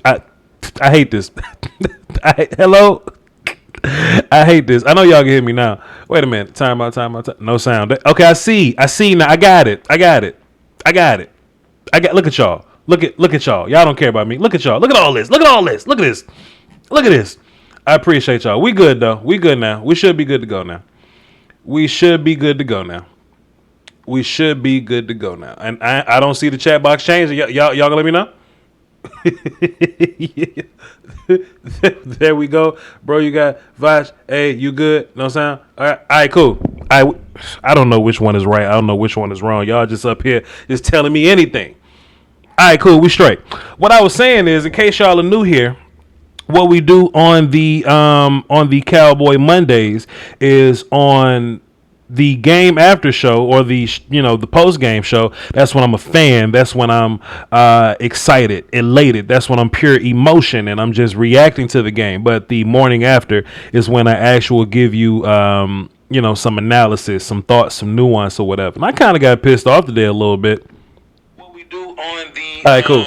I I hate this. Hello. I hate this. I know y'all can hear me now. Wait a minute. Time out. No sound. Okay, I see now. I got it. Look at y'all. Look at y'all. Y'all don't care about me. Look at y'all. Look at all this. Look at this. I appreciate y'all. We good though. We good now. We should be good to go now. And I don't see the chat box changing. Y'all gonna let me know? There we go, bro. You got Voch. Hey, you good? No sound. All right, cool. I don't know which one is right. I don't know which one is wrong. Y'all just up here just telling me anything. All right, cool. We straight. What I was saying is, in case y'all are new here, what we do on the Cowboy Mondays is on the game after show or the post game show. That's when I'm a fan. That's when I'm excited, elated. That's when I'm pure emotion and I'm just reacting to the game. But the morning after is when I actually give you some analysis, some thoughts, some nuance or whatever. And I kind of got pissed off today a little bit. What we do on the all right, cool.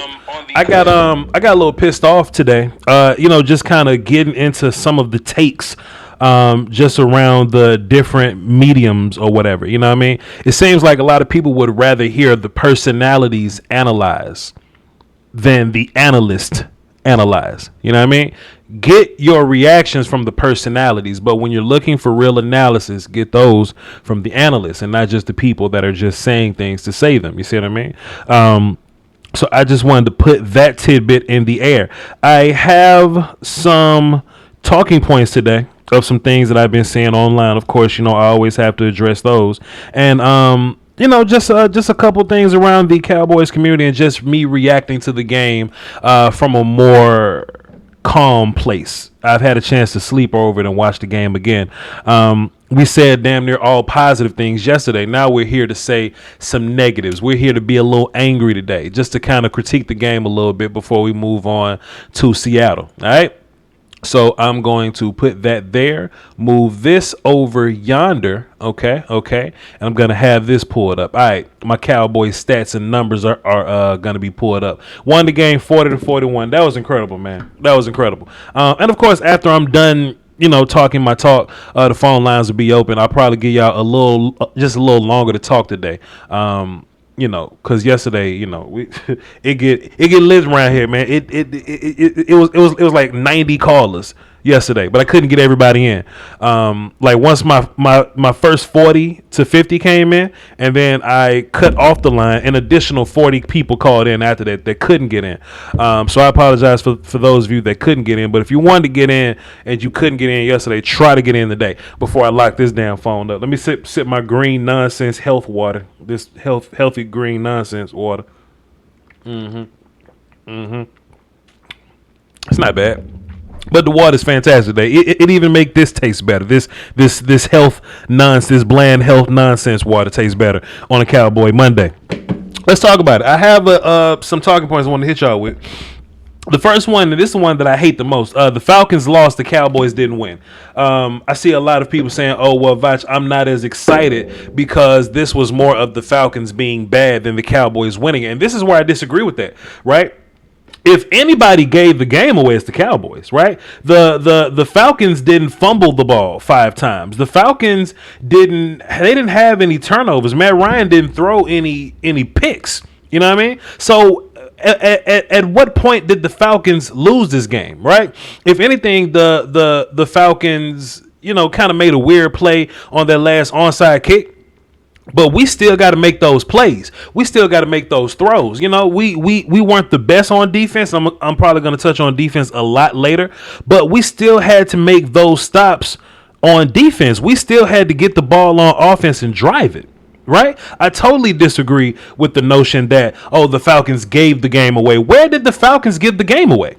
I got a little pissed off today. Just kind of getting into some of the takes just around the different mediums or whatever. You know what I mean? It seems like a lot of people would rather hear the personalities analyze than the analyst analyze. You know what I mean? Get your reactions from the personalities, but when you're looking for real analysis, get those from the analysts and not just the people that are just saying things to say them. You see what I mean? So I just wanted to put that tidbit in the air. I have some talking points today of some things that I've been seeing online. Of course, I always have to address those. And, just a couple things around the Cowboys community and just me reacting to the game from a more calm place. I've had a chance to sleep over it and watch the game again. We said damn near all positive things yesterday. Now we're here to say some negatives. We're here to be a little angry today, just to kind of critique the game a little bit before we move on to Seattle. All right. So I'm going to put that there, move this over yonder. Okay. And I'm going to have this pulled up. All right. My Cowboys stats and numbers are going to be pulled up. Won the game 40-41. That was incredible, man. That was incredible. And of course, after I'm done, talking my talk, the phone lines will be open. I'll probably give y'all a little longer to talk today. Because yesterday, we it get lit around here, man. It was like 90 callers yesterday, but I couldn't get everybody in. Like once my first 40 to 50 came in, and then I cut off the line, an additional 40 people called in after that couldn't get in. So I apologize for those of you that couldn't get in. But if you wanted to get in and you couldn't get in yesterday, try to get in today before I lock this damn phone up. Let me sip my green nonsense health water. This healthy green nonsense water. It's not bad. But the water's fantastic today. It even make this taste better. This health nonsense, this bland health nonsense water tastes better on a Cowboy Monday. Let's talk about it. I have some talking points I want to hit y'all with. The first one, and this is the one that I hate the most. The Falcons lost, the Cowboys didn't win. I see a lot of people saying, oh, well, Voch, I'm not as excited because this was more of the Falcons being bad than the Cowboys winning. And this is where I disagree with that, right? If anybody gave the game away, it's the Cowboys, right? The Falcons didn't fumble the ball 5 times. The Falcons didn't have any turnovers. Matt Ryan didn't throw any picks. You know what I mean? So at what point did the Falcons lose this game, right? If anything, the Falcons, kind of made a weird play on their last onside kick. But we still got to make those plays. We still got to make those throws. We weren't the best on defense. I'm probably going to touch on defense a lot later. But we still had to make those stops on defense. We still had to get the ball on offense and drive it. Right? I totally disagree with the notion that, the Falcons gave the game away. Where did the Falcons give the game away?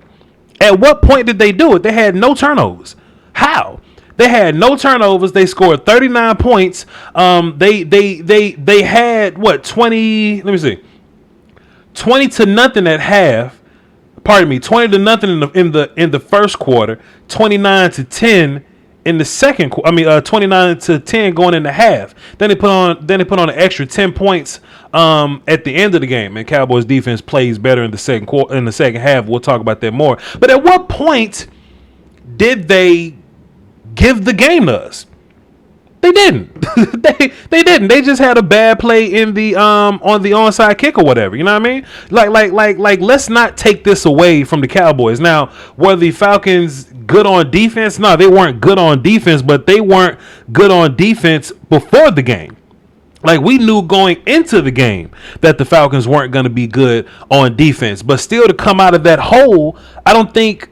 At what point did they do it? They had no turnovers. How? They had no turnovers. They scored 39 points. They had what, 20? Let me see, 20-0 at half. Pardon me, 20-0 in the first quarter, 29-10 in the second. 29-10 going into half. Then they put on an extra 10 points at the end of the game, and Cowboys defense plays better in the second quarter. In the second half, we'll talk about that more. But at what point did they give the game to us? They didn't. they didn't. They just had a bad play in the on the onside kick or whatever. You know what I mean? Like let's not take this away from the Cowboys. Now, were the Falcons good on defense? No, they weren't good on defense, but they weren't good on defense before the game. Like, we knew going into the game that the Falcons weren't going to be good on defense. But still, to come out of that hole, I don't think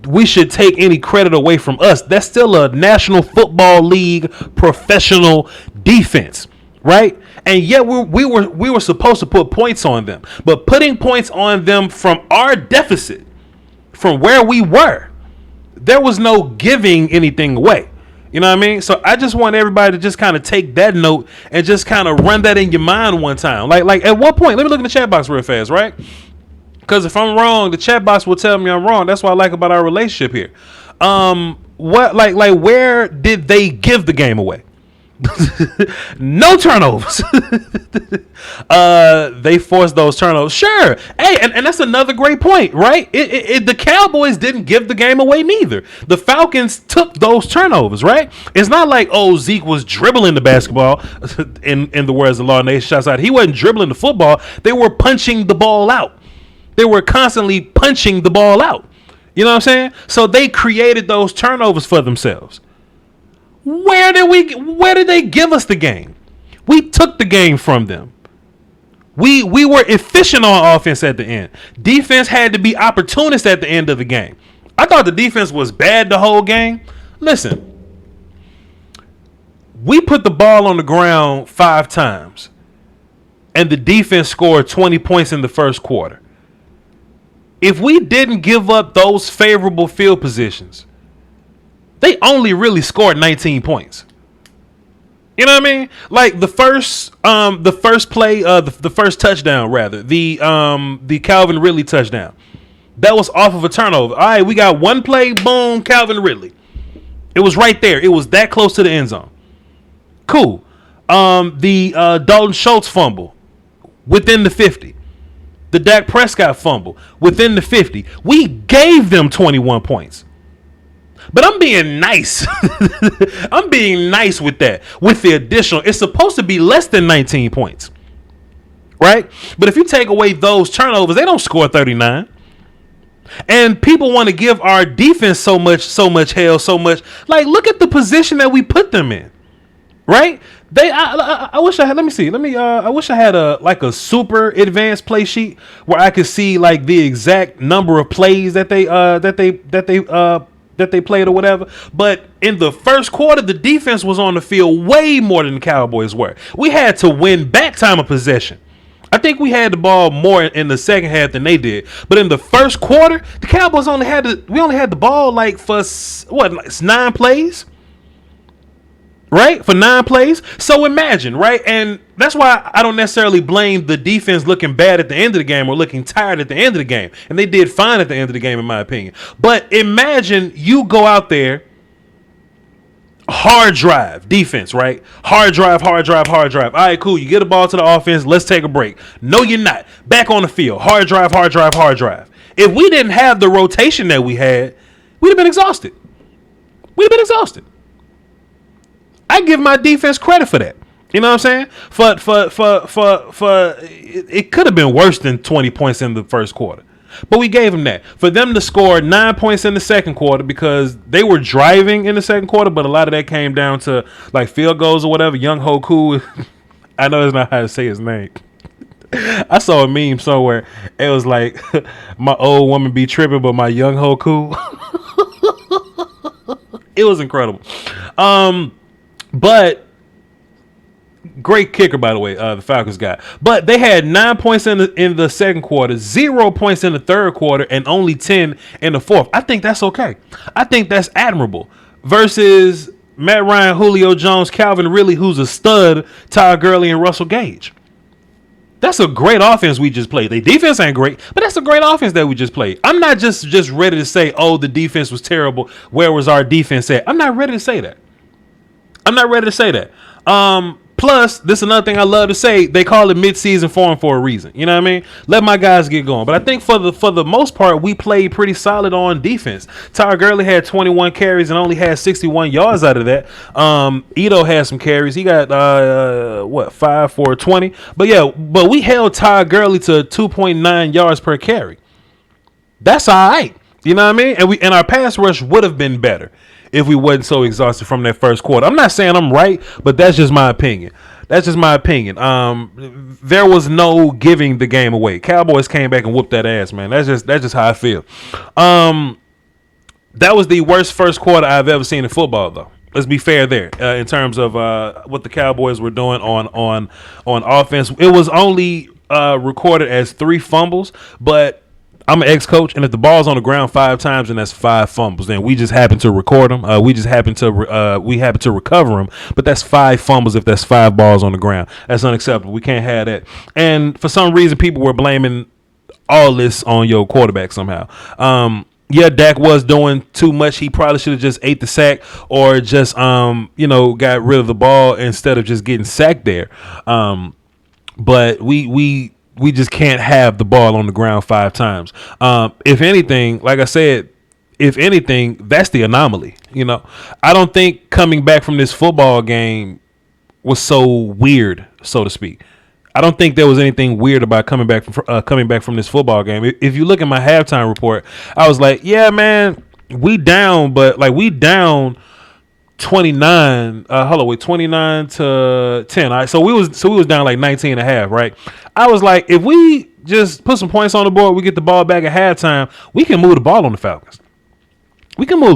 we should take any credit away from us. That's still a National Football League professional defense, right? And yet we were supposed to put points on them. But putting points on them from our deficit, from where we were, there was no giving anything away. You know what I mean? So I just want everybody to just kind of take that note and just kind of run that in your mind one time. Like at what point? Let me look in the chat box real fast, right? Because if I'm wrong, the chat box will tell me I'm wrong. That's what I like about our relationship here. Where did they give the game away? No turnovers. They forced those turnovers. Sure. Hey, and that's another great point, right? The Cowboys didn't give the game away neither. The Falcons took those turnovers, right? It's not like, Zeke was dribbling the basketball in the words of Law Nation shots out. He wasn't dribbling the football. They were punching the ball out. They were constantly punching the ball out. You know what I'm saying? So they created those turnovers for themselves. Where did they give us the game? We took the game from them. We were efficient on offense at the end. Defense had to be opportunist at the end of the game. I thought the defense was bad the whole game. Listen, we put the ball on the ground 5 times, and the defense scored 20 points in the first quarter. If we didn't give up those favorable field positions, they only really scored 19 points. You know what I mean? Like the first play, the first touchdown rather, the Calvin Ridley touchdown, that was off of a turnover. All right, we got one play, boom, Calvin Ridley. It was right there. It was that close to the end zone. Cool. The Dalton Schultz fumble within the 50. The Dak Prescott fumble within the 50. We gave them 21 points. But I'm being nice. I'm being nice with that. With the additional, it's supposed to be less than 19 points. Right? But if you take away those turnovers, they don't score 39. And people want to give our defense so much hell, so much. Like, look at the position that we put them in. Right? I wish I had. Let me see. I wish I had a super advanced play sheet where I could see like the exact number of plays that they played or whatever. But in the first quarter, the defense was on the field way more than the Cowboys were. We had to win back time of possession. I think we had the ball more in the second half than they did. But in the first quarter, the Cowboys only had the ball like for like 9 plays. Right? For 9 plays. So imagine, right? And that's why I don't necessarily blame the defense looking bad at the end of the game or looking tired at the end of the game. And they did fine at the end of the game, in my opinion. But imagine you go out there, hard drive defense, right? Hard drive. All right, cool. You get the ball to the offense. Let's take a break. No, you're not. Back on the field. Hard drive. If we didn't have the rotation that we had, we'd have been exhausted. I give my defense credit for that. You know what I'm saying? For it could have been worse than 20 points in the first quarter. But we gave them that. For them to score 9 points in the second quarter because they were driving in the second quarter, but a lot of that came down to like field goals or whatever. Young Hoku, I know that's not how to say his name. I saw a meme somewhere. It was like, my old woman be tripping, but my young Hoku. It was incredible. But great kicker, by the way, the Falcons guy. But they had 9 points in the second quarter, 0 points in the third quarter, and only 10 in the fourth. I think that's okay. I think that's admirable. Versus Matt Ryan, Julio Jones, Calvin Ridley, who's a stud, Todd Gurley, and Russell Gage. That's a great offense we just played. The defense ain't great, but that's a great offense that we just played. I'm not just ready to say, oh, the defense was terrible. Where was our defense at? I'm not ready to say that. Plus, this is another thing I love to say. They call it mid-season form for a reason. You know what I mean? Let my guys get going. But I think for the most part, we played pretty solid on defense. Ty Gurley had 21 carries and only had 61 yards out of that. Ito had some carries. He got 5 for 20. But we held Ty Gurley to 2.9 yards per carry. That's all right. You know what I mean? And our pass rush would have been better if we wasn't so exhausted from that first quarter. I'm not saying I'm right, but that's just my opinion. There was no giving the game away. Cowboys came back and whooped that ass, man. That's just how I feel. That was the worst first quarter I've ever seen in football, though. Let's be fair there in terms of what the Cowboys were doing on offense. It was only recorded as 3 fumbles, but I'm an ex-coach, and if the ball's on the ground 5 times and that's 5 fumbles, then we just happen to record them. We happen to recover them, but that's 5 fumbles if that's 5 balls on the ground. That's unacceptable. We can't have that. And for some reason, people were blaming all this on your quarterback somehow. Yeah, Dak was doing too much. He probably should have just ate the sack or just got rid of the ball instead of just getting sacked there. But we just can't have the ball on the ground 5 times. If anything, like I said, that's the anomaly. I don't think coming back from this football game was so weird, so to speak. I don't think there was anything weird about coming back from this football game. If you look at my halftime report, I was like, yeah, man, we down, but like we down 29 to 10. All right, so we was down like 19 and a half, right? I was like, if we just put some points on the board, we get the ball back at halftime, we can move the ball on the Falcons. We can beat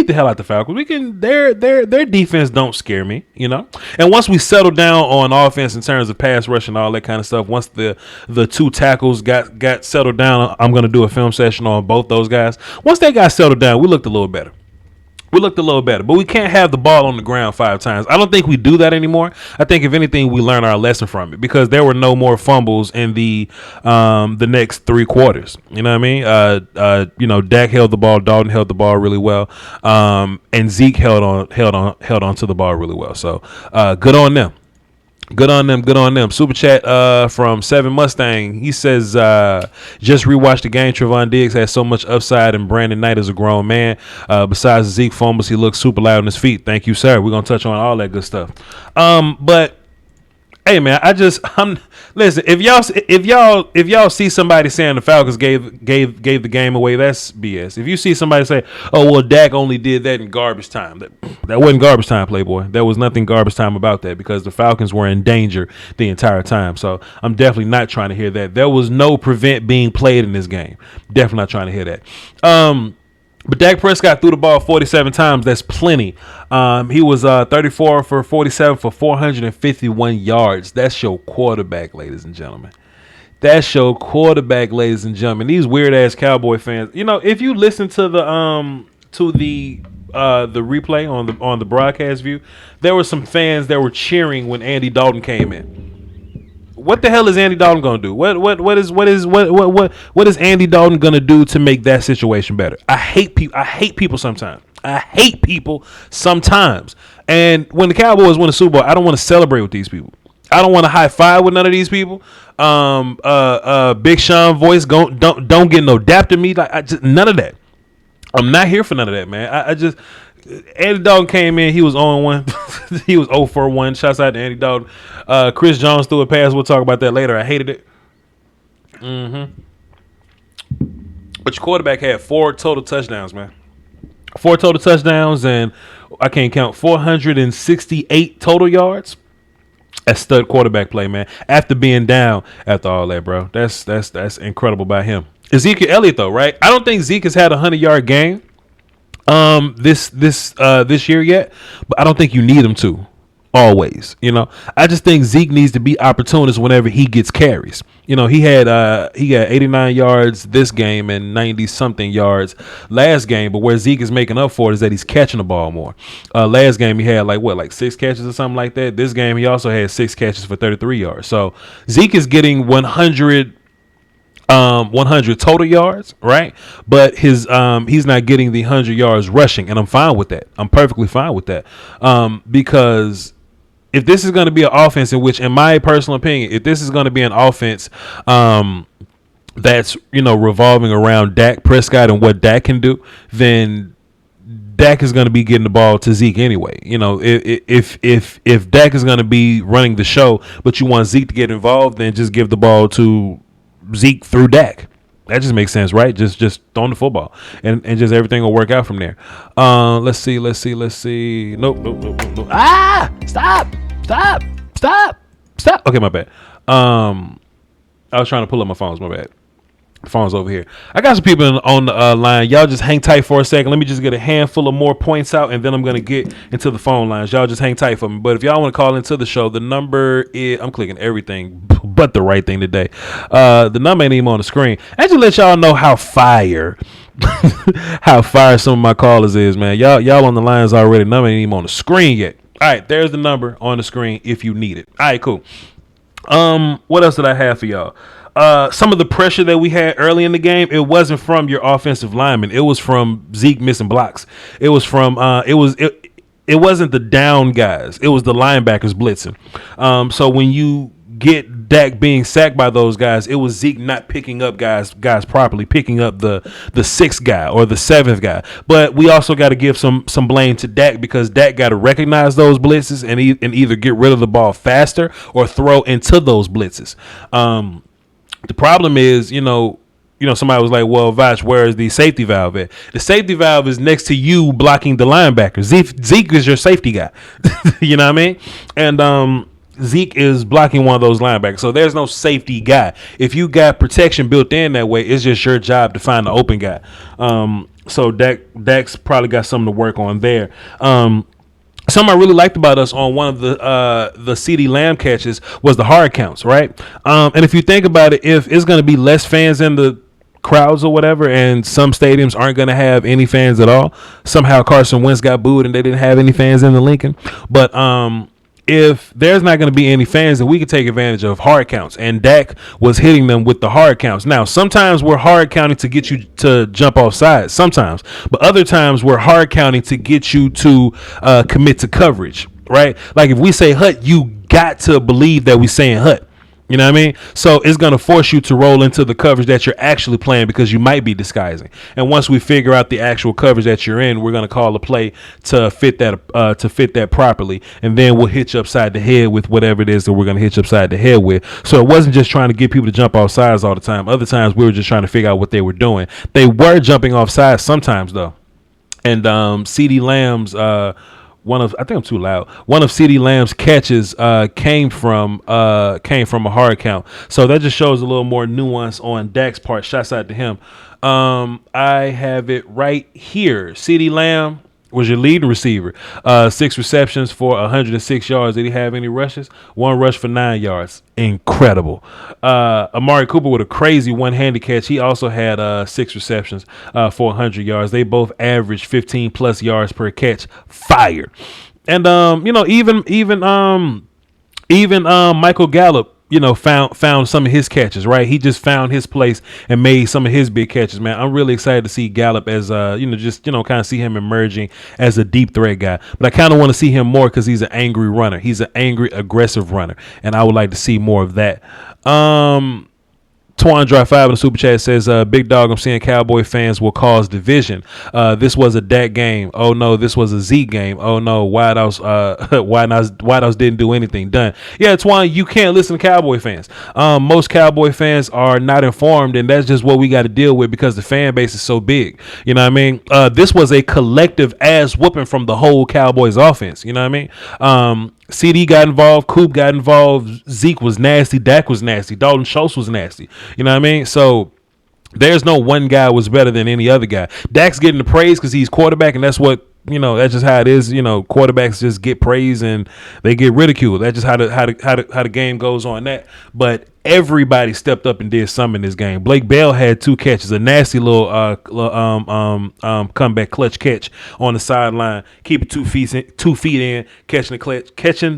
the hell out the Falcons. Their defense don't scare me, And once we settle down on offense in terms of pass rush and all that kind of stuff, once the 2 tackles got settled down, I'm gonna do a film session on both those guys. Once they got settled down, we looked a little better. But we can't have the ball on the ground 5 times. I don't think we do that anymore. I think if anything, we learn our lesson from it because there were no more fumbles in the next 3 quarters. You know what I mean? Dak held the ball, Dalton held the ball really well, and Zeke held on to the ball really well. So good on them. Good on them. Super chat from 7 Mustang. He says, just rewatched the game. Trevon Diggs has so much upside, and Brandon Knight is a grown man. Besides the Zeke fumbles, he looks super loud on his feet. Thank you, sir. We're gonna touch on all that good stuff. But hey, man, listen. If y'all see somebody saying the Falcons gave the game away, that's BS. If you see somebody say, "Oh well, Dak only did that in garbage time," that wasn't garbage time, Playboy. There was nothing garbage time about that because the Falcons were in danger the entire time. So I'm definitely not trying to hear that. There was no prevent being played in this game. Definitely not trying to hear that. But Dak Prescott threw the ball 47 times. That's plenty. He was 34 for 47 for 451 yards. That's your quarterback, ladies and gentlemen. These weird ass Cowboy fans. If you listen to the replay on the broadcast view, there were some fans that were cheering when Andy Dalton came in. What the hell is Andy Dalton gonna do? What is Andy Dalton gonna do to make that situation better? I hate people sometimes. And when the Cowboys win a Super Bowl, I don't want to celebrate with these people. I don't want to high five with none of these people. Big Sean voice don't get no dap to me. Like none of that. I'm not here for none of that, man. Andy Dalton came in. He was 0-1. He was 0-for-1. Shouts out to Andy Dalton. Chris Jones threw a pass. We'll talk about that later. I hated it. But your quarterback had 4 total touchdowns, man. 4 total touchdowns, and I can't count 468 total yards. That's stud quarterback play, man. After being down after all that, bro. That's incredible by him. Ezekiel Elliott, though, right? I don't think Zeke has had a 100-yard game this year yet, but I don't think you need him to always. I just think Zeke needs to be opportunist whenever he gets carries. He had 89 yards this game and 90 something yards last game, but where Zeke is making up for it is that he's catching the ball more. Last game he had like 6 catches or something like that. This game he also had 6 catches for 33 yards. So Zeke is getting 100 total yards, right? But his he's not getting the 100 yards rushing, and I'm fine with that. I'm perfectly fine with that. Because if this is going to be an offense in which, in my personal opinion, if this is going to be an offense that's revolving around Dak Prescott and what Dak can do, then Dak is going to be getting the ball to Zeke anyway. If Dak is going to be running the show, but you want Zeke to get involved, then just give the ball to Zeke through Dak. That just makes sense, right? Just throwing the football, and just everything will work out from there. Let's see. Nope. Ah! Stop! Okay, my bad. I was trying to pull up my phones. My bad. The phone's over here. I got some people on the line. Y'all just hang tight for a second. Let me just get a handful of more points out, and then I'm going to get into the phone lines. Y'all just hang tight for me. But if y'all want to call into the show, the number is... I'm clicking everything but the right thing today. The number ain't even on the screen. I just let y'all know how fire some of my callers is, man. Y'all on the lines already. The number ain't even on the screen yet. All right, there's the number on the screen if you need it. All right, cool. What else did I have for y'all? Some of the pressure that we had early in the game, it wasn't from your offensive lineman. It was from Zeke missing blocks. It was from it wasn't the down guys. It was the linebackers blitzing. So when you get Dak being sacked by those guys, it was Zeke not picking up guys properly, picking up the 6th guy or the 7th guy. But we also got to give some blame to Dak, because Dak got to recognize those blitzes and either get rid of the ball faster or throw into those blitzes. The problem is, somebody was like, well, Voch, where is the safety valve at? The safety valve is next to you blocking the linebacker. Zeke is your safety guy. You know what I mean? And Zeke is blocking one of those linebackers. So there's no safety guy. If you got protection built in that way, it's just your job to find the open guy. So Dak's probably got something to work on there. Something I really liked about us on one of the CeeDee Lamb catches was the hard counts, right? And if you think about it, if it's going to be less fans in the crowds or whatever, and some stadiums aren't going to have any fans at all, somehow Carson Wentz got booed and they didn't have any fans in the Lincoln. But if there's not going to be any fans, then we can take advantage of hard counts. And Dak was hitting them with the hard counts. Now, sometimes we're hard counting to get you to jump off sides, sometimes. But other times we're hard counting to get you to commit to coverage, right? Like if we say hut, you got to believe that we're saying hut. You know what I mean? So it's going to force you to roll into the coverage that you're actually playing, because you might be disguising. And once we figure out the actual coverage that you're in, we're going to call a play to fit that properly. And then we'll hit you upside the head with whatever it is that we're going to hit you upside the head with. So it wasn't just trying to get people to jump off sides all the time. Other times we were just trying to figure out what they were doing. They were jumping off sides sometimes, though. And CeeDee Lamb's one of CeeDee Lamb's catches came from a hard count. So that just shows a little more nuance on Dak's part. Shouts out to him. I have it right here. CeeDee Lamb was your leading receiver. 6 receptions for 106 yards. Did he have any rushes? 1 rush for 9 yards. Incredible. Amari Cooper with a crazy one-handed catch. He also had 6 receptions for 100 yards. They both averaged 15 plus yards per catch. Fire. And even Michael Gallup, found some of his catches, right? He just found his place and made some of his big catches, man. I'm really excited to see Gallup as, kind of see him emerging as a deep threat guy. But I kind of want to see him more because he's an angry runner. He's an angry, aggressive runner. And I would like to see more of that. Twan Dry 5 in the super chat says, big dog, I'm seeing Cowboy fans will cause division. This was a Dak game. Oh no, this was a Zeke game. Oh no, White House didn't do anything. Done. Yeah, Twan, you can't listen to Cowboy fans. Most Cowboy fans are not informed, and that's just what we got to deal with because the fan base is so big. You know what I mean? This was a collective ass whooping from the whole Cowboys offense. You know what I mean? CD got involved, Coop got involved, Zeke was nasty, Dak was nasty, Dalton Schultz was nasty. You know what I mean? So there's no one guy was better than any other guy. Dak's getting the praise because he's quarterback, and that's what that's just how it is. Quarterbacks just get praised and they get ridiculed. That's just how the game goes on that. But everybody stepped up and did something in this game. Blake Bell had 2 catches, a nasty little comeback clutch catch on the sideline, keep it 2 feet in, catching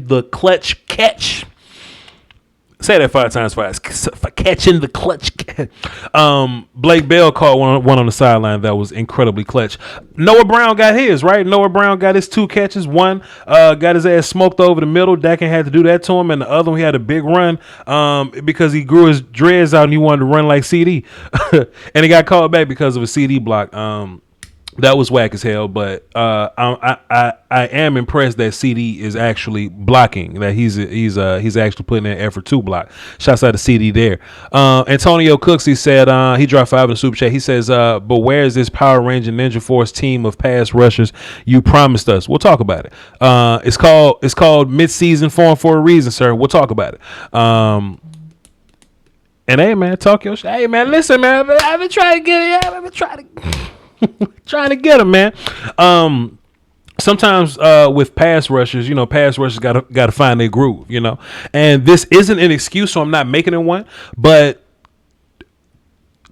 the clutch catch. Say that 5 times fast. For catching the clutch. Blake Bell caught one on the sideline that was incredibly clutch. Noah Brown got his, right? Noah Brown got his 2 catches. One got his ass smoked over the middle. Dak had to do that to him. And the other one, he had a big run because he grew his dreads out and he wanted to run like CD. And he got called back because of a CD block. That was whack as hell, but I am impressed that CD is actually blocking. That he's actually putting in effort to block. Shouts out to CD there. Antonio Cooks, he said he dropped 5 in the super chat. He says, "But where is this Power Ranger Ninja Force team of pass rushers you promised us?" We'll talk about it. It's called mid-season form for a reason, sir. We'll talk about it. And hey, man, talk your shit. Hey, man, listen, man. I've been trying to get it. I've been trying to get him, man. Sometimes with pass rushers, pass rushers gotta find their groove, and this isn't an excuse, so I'm not making it one, but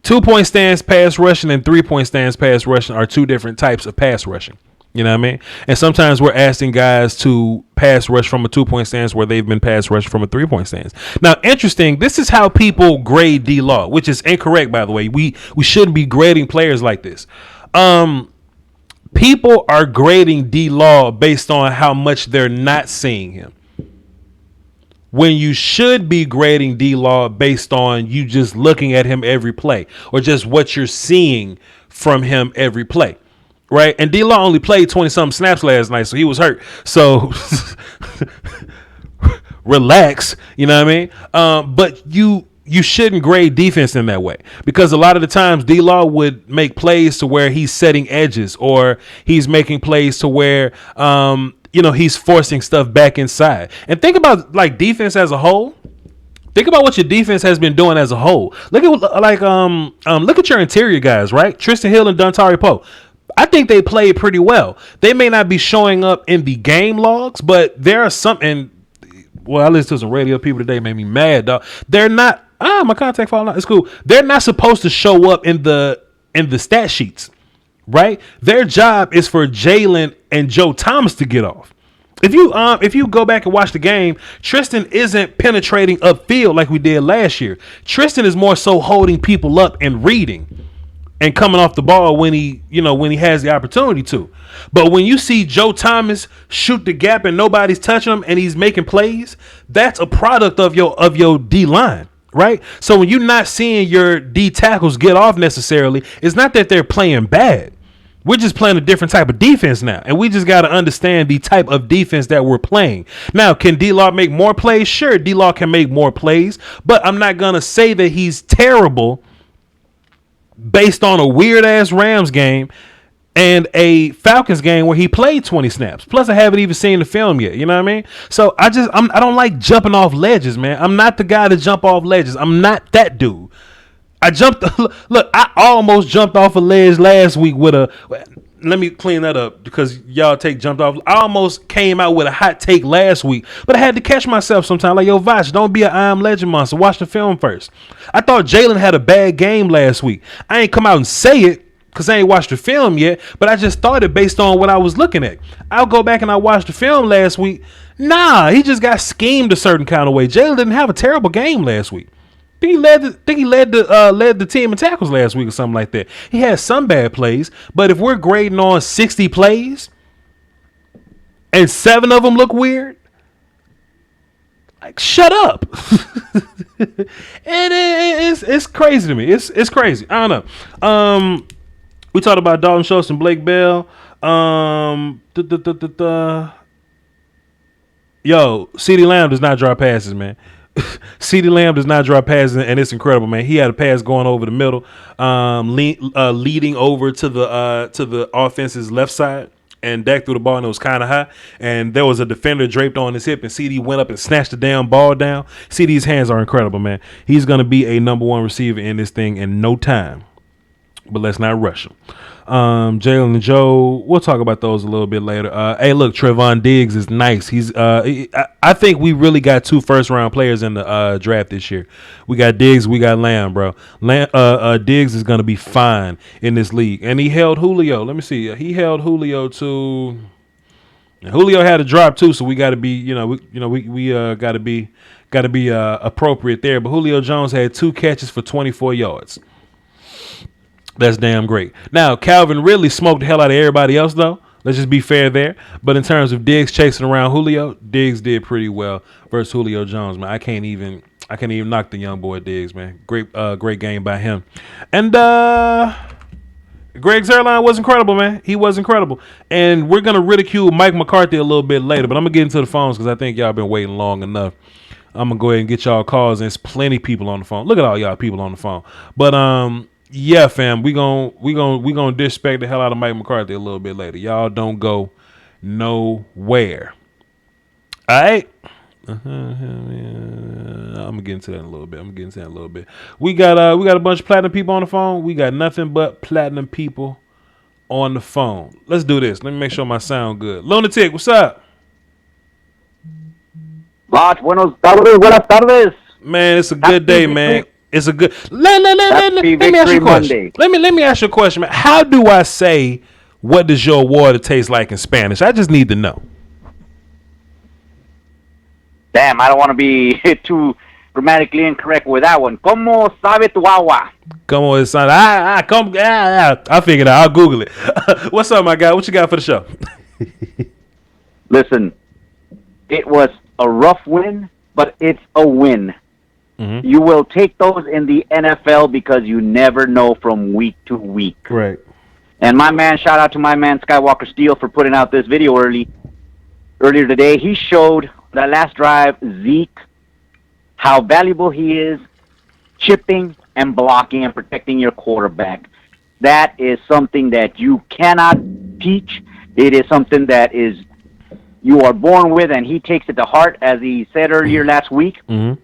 2-point stance pass rushing and 3-point stance pass rushing are 2 different types of pass rushing. You know what I mean? And sometimes we're asking guys to pass rush from a 2-point stance where they've been pass rushed from a 3-point stance. Now, interesting, this is how people grade D-Law, which is incorrect, by the way. We shouldn't be grading players like this. People are grading D-Law based on how much they're not seeing him, when you should be grading D-Law based on you just looking at him every play or just what you're seeing from him every play, right? And D-Law only played 20-something snaps last night, so he was hurt. So relax, you know what I mean? But you shouldn't grade defense in that way, because a lot of the times D-Law would make plays to where he's setting edges, or he's making plays to where he's forcing stuff back inside. And think about like defense as a whole. Think about what your defense has been doing as a whole. Look at your interior guys, right? Tristan Hill and Dontari Poe. I think they played pretty well. They may not be showing up in the game logs, but there are some. And well, I listened to some radio people today, made me mad, dog. They're not. My contact falling out. It's cool. They're not supposed to show up in the stat sheets, right? Their job is for Jalen and Joe Thomas to get off. If you go back and watch the game, Tristan isn't penetrating upfield like we did last year. Tristan is more so holding people up and reading and coming off the ball when he has the opportunity to. But when you see Joe Thomas shoot the gap and nobody's touching him and he's making plays, that's a product of your D line. Right? So when you're not seeing your D tackles get off necessarily, it's not that they're playing bad. We're just playing a different type of defense now. And we just got to understand the type of defense that we're playing. Now, can D-Law make more plays? Sure, D-Law can make more plays. But I'm not going to say that he's terrible based on a weird-ass Rams game and a Falcons game where he played 20 snaps. Plus, I haven't even seen the film yet. You know what I mean? So I don't like jumping off ledges, man. I'm not the guy to jump off ledges. I'm not that dude. I almost jumped off a ledge last week with a. Let me clean that up because y'all jumped off. I almost came out with a hot take last week, but I had to catch myself sometime. Like, yo, Voch, don't be an I am legend monster. Watch the film first. I thought Jalen had a bad game last week. I ain't come out and say it, because I ain't watched the film yet, but I just thought it based on what I was looking at. I'll go back and I watched the film last week. Nah, he just got schemed a certain kind of way. Jalen didn't have a terrible game last week. I think he led the team in tackles last week or something like that. He had some bad plays, but if we're grading on 60 plays and 7 of them look weird, like, shut up. And it's crazy to me. It's crazy. I don't know. We talked about Dalton Schultz and Blake Bell. Yo, CeeDee Lamb does not drop passes, man. CeeDee Lamb does not drop passes, and it's incredible, man. He had a pass going over the middle, leading over to the offense's left side, and Dak threw the ball, and it was kind of high, and there was a defender draped on his hip, and CD went up and snatched the damn ball down. CD's hands are incredible, man. He's going to be a number 1 receiver in this thing in no time. but let's not rush them. Jalen and Joe, we'll talk about those a little bit later. Hey, look, Trevon Diggs is nice. He's I think we really got 2 first-round players in the draft this year. We got Diggs, we got Lamb, bro. Diggs is going to be fine in this league. And he held Julio. Let me see. He held Julio to Julio had a drop too, so we got to be, we got to be appropriate there. But Julio Jones had 2 catches for 24 yards. That's damn great. Now, Calvin really smoked the hell out of everybody else, though. Let's just be fair there. But in terms of Diggs chasing around Julio, Diggs did pretty well versus Julio Jones, man. I can't even knock the young boy Diggs, man. Great game by him. And Greg Zuerlein was incredible, man. He was incredible. And we're gonna ridicule Mike McCarthy a little bit later, but I'm gonna get into the phones because I think y'all been waiting long enough. I'm gonna go ahead and get y'all calls. There's plenty of people on the phone. Look at all y'all people on the phone. But yeah, fam, we gonna disrespect the hell out of Mike McCarthy a little bit later. Y'all don't go nowhere. All right. I'm gonna get into that in a little bit. We got a bunch of platinum people on the phone. We got nothing but platinum people on the phone. Let's do this. Let me make sure my sound good. Lunatic, what's up? Voch, buenas tardes. Man, it's a good day, man. It's a good. Let me ask you a question. Let me ask you a question, man. How do I say what does your water taste like in Spanish? I just need to know. Damn, I don't want to be too grammatically incorrect with that one. ¿Cómo sabe tu agua? ¿Cómo es? I figured it out. I'll Google it. What's up, my guy? What you got for the show? Listen, it was a rough win, but it's a win. Mm-hmm. You will take those in the NFL because you never know from week to week. Right. And shout out to my man Skywalker Steele for putting out this video earlier today. He showed that last drive, Zeke, how valuable he is chipping and blocking and protecting your quarterback. That is something that you cannot teach. It is something that you are born with, and he takes it to heart, as he said earlier last week. Mm-hmm.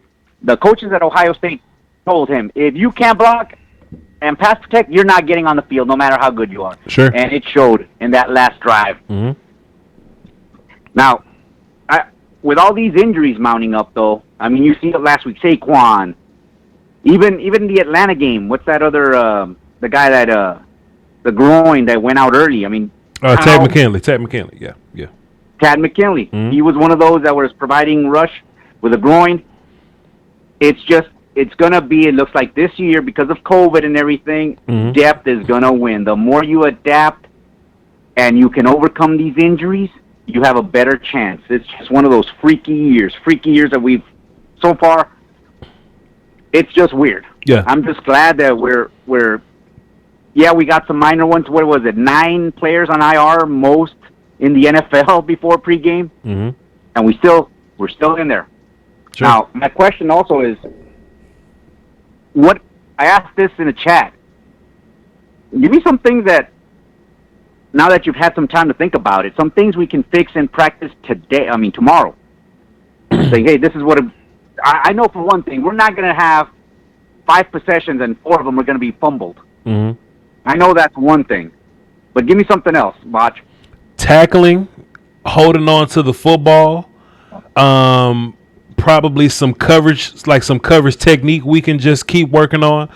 The coaches at Ohio State told him, if you can't block and pass protect, you're not getting on the field, no matter how good you are. Sure. And it showed in that last drive. Mm-hmm. Now, with all these injuries mounting up, though, I mean, you see it last week, Saquon, even the Atlanta game. What's that other, the guy that, the groin that went out early? I mean, Tad McKinley, yeah. Tad McKinley. Mm-hmm. He was one of those that was providing rush with a groin. It's going to be, it looks like this year, because of COVID and everything, mm-hmm. depth is going to win. The more you adapt and you can overcome these injuries, you have a better chance. It's just one of those freaky years that we've, so far, it's just weird. Yeah. I'm just glad that we got some minor ones. What was it, 9 players on IR, most in the NFL before pregame? Mm-hmm. And we're still in there. Sure. Now, my question also is, I asked this in the chat. Give me some things that, now that you've had some time to think about it, some things we can fix in practice tomorrow. Say, hey, this is what I know for one thing, we're not going to have 5 possessions and 4 of them are going to be fumbled. Mm-hmm. I know that's one thing. But give me something else, Voch. Tackling, holding on to the football, probably some coverage technique we can just keep working on.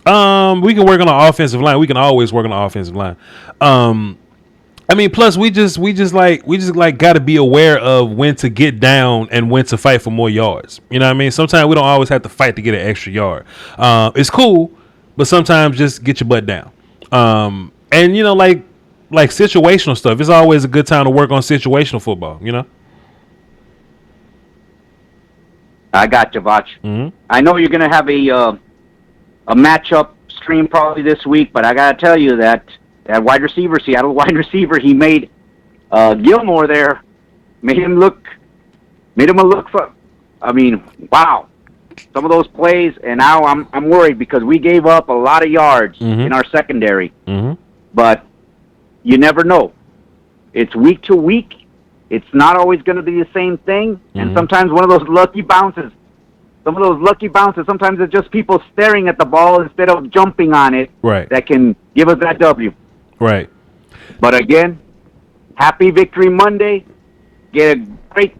We can work on the offensive line. We can always work on the offensive line. Plus we just got to be aware of when to get down and when to fight for more yards. You know what I mean? Sometimes we don't always have to fight to get an extra yard. It's cool, but sometimes just get your butt down. And like situational stuff. It's always a good time to work on situational football. You know. I got you, Voch. Mm-hmm. I know you're going to have a matchup stream probably this week, but I got to tell you that wide receiver, Seattle wide receiver, he made Gilmore there, made him look for, wow. Some of those plays, and now I'm worried because we gave up a lot of yards mm-hmm. in our secondary. Mm-hmm. But you never know. It's week to week. It's not always going to be the same thing. Mm-hmm. And sometimes one of those lucky bounces, some of those lucky bounces. Sometimes it's just people staring at the ball instead of jumping on it. Right. That can give us that W. Right. But again, happy Victory Monday. Get a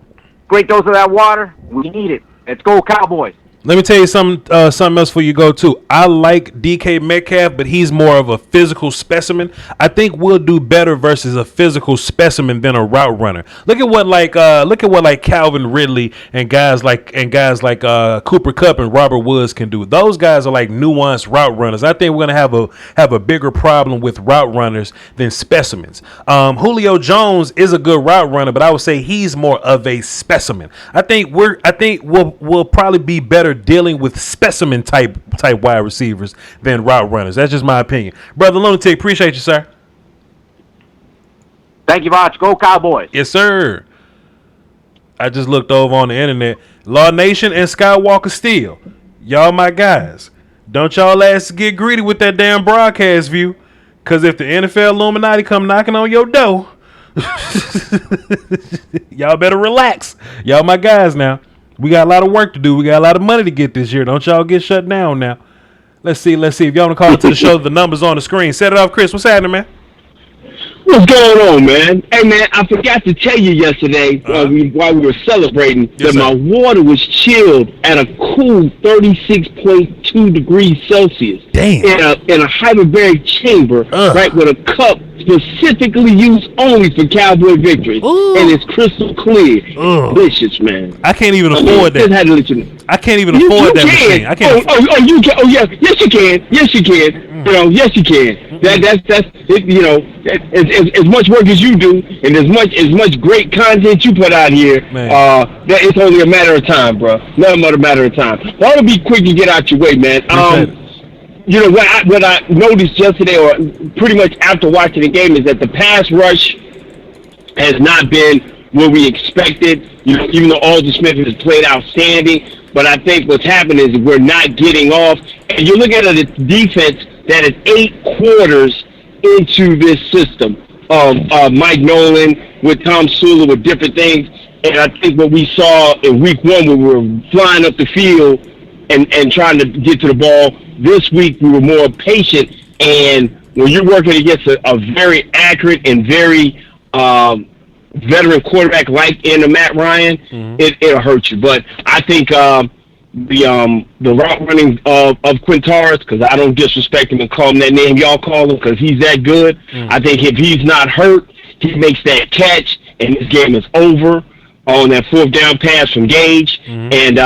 great dose of that water. We need it. Let's go, Cowboys. Let me tell you something else before you go too. I like DK Metcalf, but he's more of a physical specimen. I think we'll do better versus a physical specimen than a route runner. Look at what Calvin Ridley and guys like Cooper Kupp and Robert Woods can do. Those guys are like nuanced route runners. I think we're gonna have a bigger problem with route runners than specimens. Julio Jones is a good route runner, but I would say he's more of a specimen. I think we'll probably be better dealing with specimen type wide receivers than route runners. That's just my opinion. Brother Lunatic, appreciate you, sir. Thank you, Voch. Go Cowboys. Yes, sir. I just looked over on the internet. Law Nation and Skywalker Steel. Y'all my guys. Don't y'all ask get greedy with that damn broadcast view. Because if the NFL Illuminati come knocking on your door, y'all better relax. Y'all my guys now. We got a lot of work to do. We got a lot of money to get this year. Don't y'all get shut down now. Let's see. If y'all want to call into the show, the numbers on the screen. Set it off, Chris. What's happening, man? What's going on, man? Hey, man, I forgot to tell you yesterday while we were celebrating that my water was chilled at a cool 36.2 degrees Celsius. Damn. In a hyperbaric chamber, right, with a cup specifically used only for Cowboy victories. And it's crystal clear. Delicious, man. I can't even afford that. Just had to let you know. I can't even afford that machine. I can't. You can. Oh, yeah. Yes, you can. Yes, you can. You know, yes, you can. That's it, you know, as much work as you do, and as much great content you put out here, that it's only a matter of time, bro. Nothing but a matter of time. But I want to be quick and get out your way, man. You know what I noticed yesterday, or pretty much after watching the game, is that the pass rush has not been what we expected. You know, even though Alden Smith has played outstanding, but I think what's happened is we're not getting off. And you're looking at a defense that is 8 quarters into this system of Mike Nolan with Tom Sula with different things. And I think what we saw in week 1 when we were flying up the field and trying to get to the ball, this week we were more patient. And when you're working against a very accurate and very veteran quarterback like Matt Ryan, it'll hurt you. But I think the route running of Quintaris, because I don't disrespect him and call him that name y'all call him, because he's that good. I think if he's not hurt, he makes that catch, and this game is over on that 4th down pass from Gage. And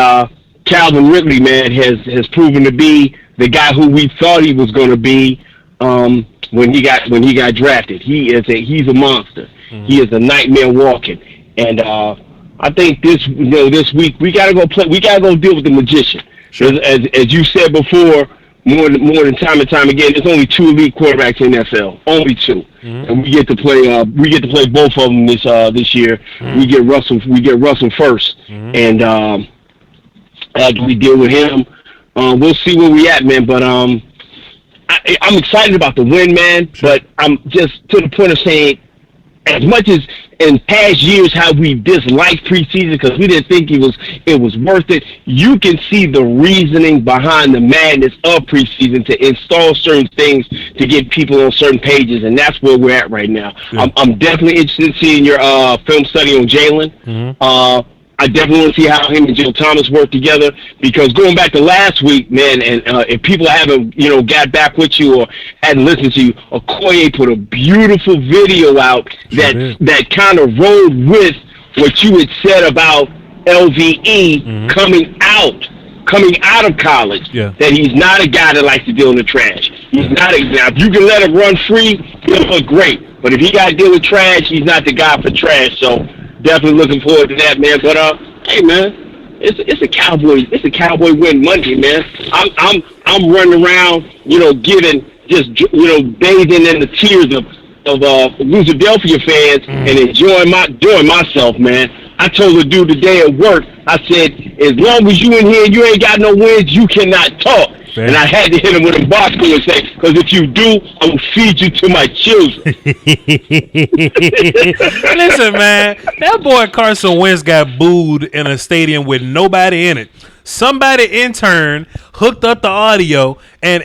Calvin Ridley, man, has proven to be the guy who we thought he was going to be when he got drafted. He's a monster. He is a nightmare walking. And I think this week we gotta go play. We gotta go deal with the magician. Sure. As you said before, more than time and time again, there's only 2 elite quarterbacks in the NFL. Only 2, and we get to play. We get to play both of them this year. We get Russell first, and after we deal with him, we'll see where we at, man. But I'm excited about the win, man. Sure. But I'm just to the point of saying, as much as in past years how we disliked preseason because we didn't think it was worth it, you can see the reasoning behind the madness of preseason to install certain things to get people on certain pages, and that's where we're at right now. Yeah. I'm definitely interested in seeing your film study on Jalen. I definitely want to see how him and Joe Thomas work together, because going back to last week, man, and if people haven't, got back with you or hadn't listened to you, Okoye put a beautiful video out that kind of rode with what you had said about LVE coming out of college, that he's not a guy that likes to deal in the trash. He's not a guy. If you can let him run free, he'll look great. But if he got to deal with trash, he's not the guy for trash. So definitely looking forward to that, man. But hey, man, it's a Cowboy win Monday, man. I'm running around, giving bathing in the tears of Philadelphia fans and enjoying myself, man. I told the dude today at work, I said, as long as you in here and you ain't got no wins, you cannot talk. And I had to hit him with a Bosco and say, because if you do, I will feed you to my children. Listen, man, that boy Carson Wentz got booed in a stadium with nobody in it. Somebody intern hooked up the audio and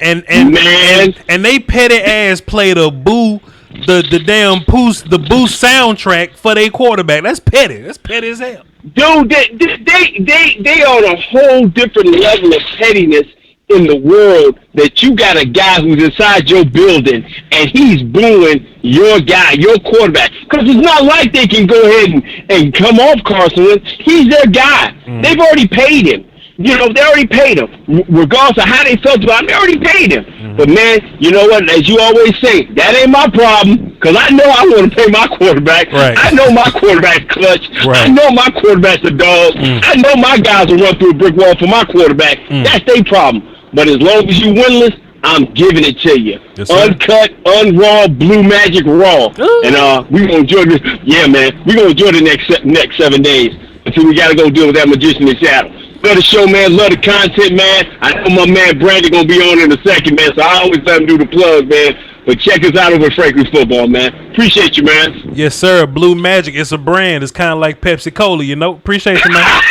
they petty ass played a boo the boo soundtrack for their quarterback. That's petty. That's petty as hell. Dude, they on a whole different level of pettiness in the world, that you got a guy who's inside your building and he's booing your guy, your quarterback. Because it's not like they can go ahead and come off Carson Wentz. He's their guy. They've already paid him. You know, they already paid him. Regardless of how they felt about him, they already paid him. But, man, you know what? As you always say, that ain't my problem, because I know I want to pay my quarterback. Right. I know my quarterback's clutch. Right. I know my quarterback's a dog. I know my guys will run through a brick wall for my quarterback. That's their problem. But as long as you winless, I'm giving it to you. Yes, sir. Uncut, unraw, Blue Magic raw. Ooh. And we're going to enjoy this. Yeah, man. We're going to enjoy the next 7 days until we got to go deal with that magician in Seattle. Love the show, man. Love the content, man. I know my man Brandon going to be on in a second, man, so I always let him do the plug, man. But check us out over at Franklin's Football, man. Appreciate you, man. Yes, sir. Blue Magic. It's a brand. It's kind of like Pepsi Cola, you know. Appreciate you, man.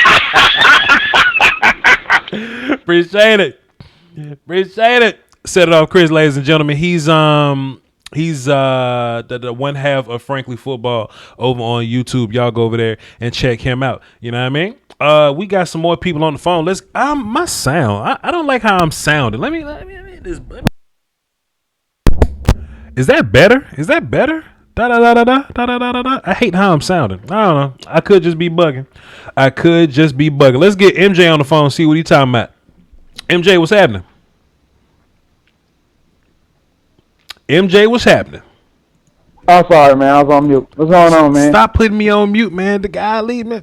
Appreciate it. Appreciate it. Set it off, Chris, ladies and gentlemen. He's the one half of Frankly Football over on YouTube. Y'all go over there and check him out. You know what I mean? We got some more people on the phone. My sound. I don't like how I'm sounding. Let me this. Is that better? Is that better? Da da da da da da da da da. I hate how I'm sounding. I don't know. I could just be bugging. Let's get MJ on the phone. See what he talking about. MJ, what's happening? MJ, what's happening? I'm sorry, man. I was on mute. What's going on, man? Stop putting me on mute, man. The guy leave me.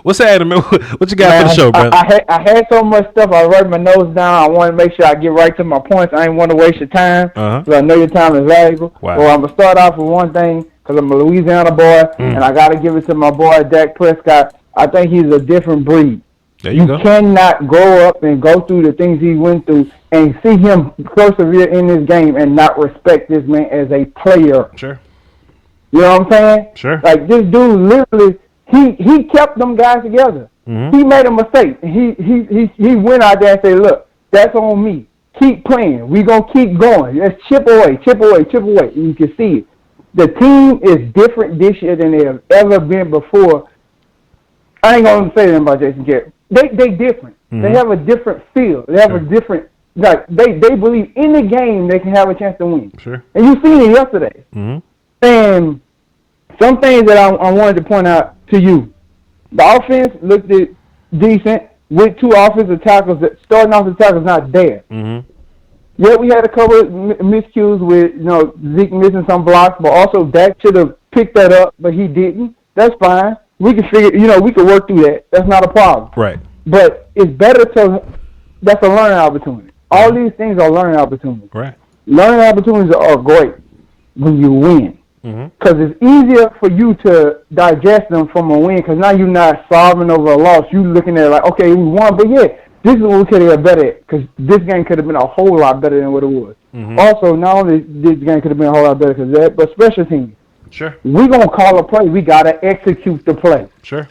What's happening, man? What you got for the show, brother? I had so much stuff. I wrote my notes down. I want to make sure I get right to my points. I ain't want to waste your time. So I know your time is valuable. Wow. So I'm going to start off with one thing, because I'm a Louisiana boy, and I got to give it to my boy, Dak Prescott. I think he's a different breed. There you go. Cannot grow up and go through the things he went through and see him persevere in this game and not respect this man as a player. Sure. You know what I'm saying? Sure. Like, this dude literally, he kept them guys together. He made a mistake. He went out there and said, look, that's on me. Keep playing. We're going to keep going. Let's chip away. And you can see it. The team is different this year than they have ever been before. I ain't going to say anything about Jason Garrett. They different. They have a different feel. They have a different, like, they believe in the game they can have a chance to win. Sure. And you seen it yesterday. And some things that I wanted to point out to you. The offense looked decent with two offensive tackles. Starting offensive tackles not there. Yeah, we had a couple of miscues with, Zeke missing some blocks, but also Dak should have picked that up, but he didn't. That's fine. We can figure, we can work through that. That's not a problem. Right. But it's better that's a learning opportunity. All these things are learning opportunities. Right. Learning opportunities are great when you win. Because it's easier for you to digest them from a win, because now you're not solving over a loss. You're looking at it like, okay, we won, but yeah, this is what we could have got better at, because this game could have been a whole lot better than what it was. Also, not only this game could have been a whole lot better because of that, but special teams. Sure. We're going to call a play. We got to execute the play. Sure.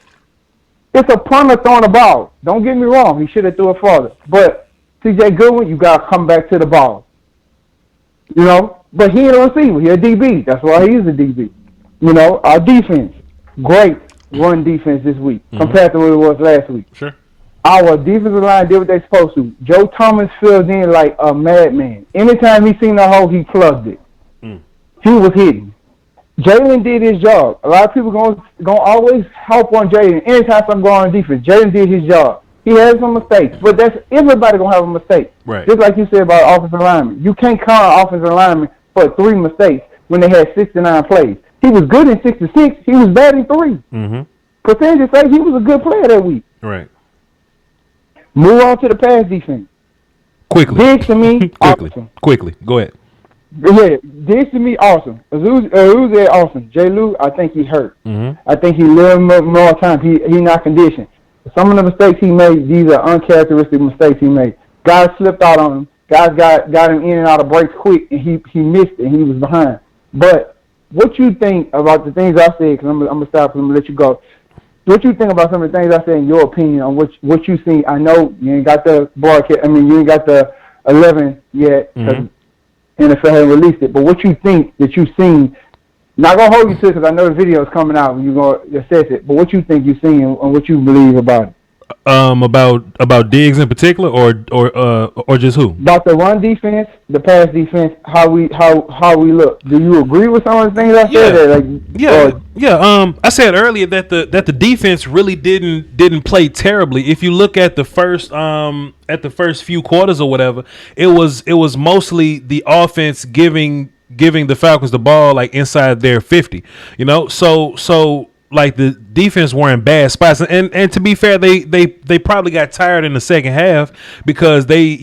It's a punter throwing the ball. Don't get me wrong. He should have threw it farther. But C.J. Goodwin, you got to come back to the ball. But he ain't a receiver. He a DB. That's why he is a DB. Our defense, great run defense this week compared to what it was last week. Sure. Our defensive line did what they supposed to. Joe Thomas filled in like a madman. Anytime he seen the hole, he plugged it. He was hitting. Jalen did his job. A lot of people gonna always help on Jalen. Anytime something going on defense, Jalen did his job. He had some mistakes, but everybody gonna have a mistake. Right. Just like you said about offensive linemen. You can't count an offensive lineman for 3 mistakes when they had 69 plays. He was good in 66. He was bad in 3. Percentage say he was a good player that week. Right. Move on to the pass defense. Quickly. Diggs to me, awesome. Quickly. Go ahead. Yeah, Diggs to me, awesome. Uzi awesome. J. Lou, I think he hurt. I think he lived more time. He not conditioned. Some of the mistakes he made, these are uncharacteristic mistakes he made. Guys slipped out on him. Guys got him in and out of breaks quick, and he missed it, and he was behind. But what you think about the things I said, because I'm going to stop and I'm going to let you go. What you think about some of the things I said in your opinion on what you seen? I know you ain't got the broadcast. I mean, you ain't got the 11 yet because NFL hasn't released it. But what you think that you've seen? Not gonna hold you to it because I know the video is coming out when you go assess it. But what you think you've seen and what you believe about it? About Diggs in particular, or just who? About the run defense, the pass defense, how we look. Do you agree with some of the things I said? I said earlier that the defense really didn't play terribly. If you look at the first few quarters or whatever, it was mostly the offense giving the Falcons the ball like inside their 50. You know, so. Like the defense were in bad spots, and to be fair, they probably got tired in the second half because they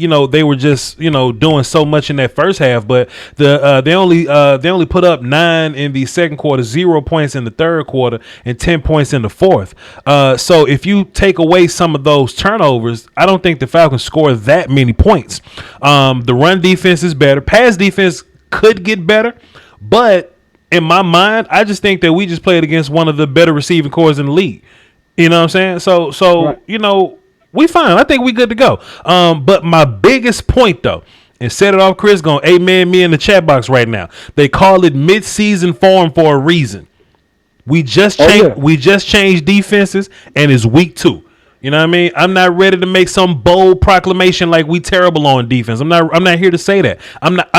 were just doing so much in that first half. But they only put up 9 in the second quarter, 0 points in the third quarter, and 10 points in the fourth. So if you take away some of those turnovers, I don't think the Falcons score that many points. The run defense is better. Pass defense could get better, but in my mind, I just think that we just played against one of the better receiving corps in the league. You know what I'm saying? So right. We fine. I think we good to go. But my biggest point though, and set it off, Chris, gonna amen me in the chat box right now. They call it mid-season form for a reason. We just changed defenses, and it's week 2. You know what I mean? I'm not ready to make some bold proclamation like we terrible on defense. I'm not here to say that. I'm not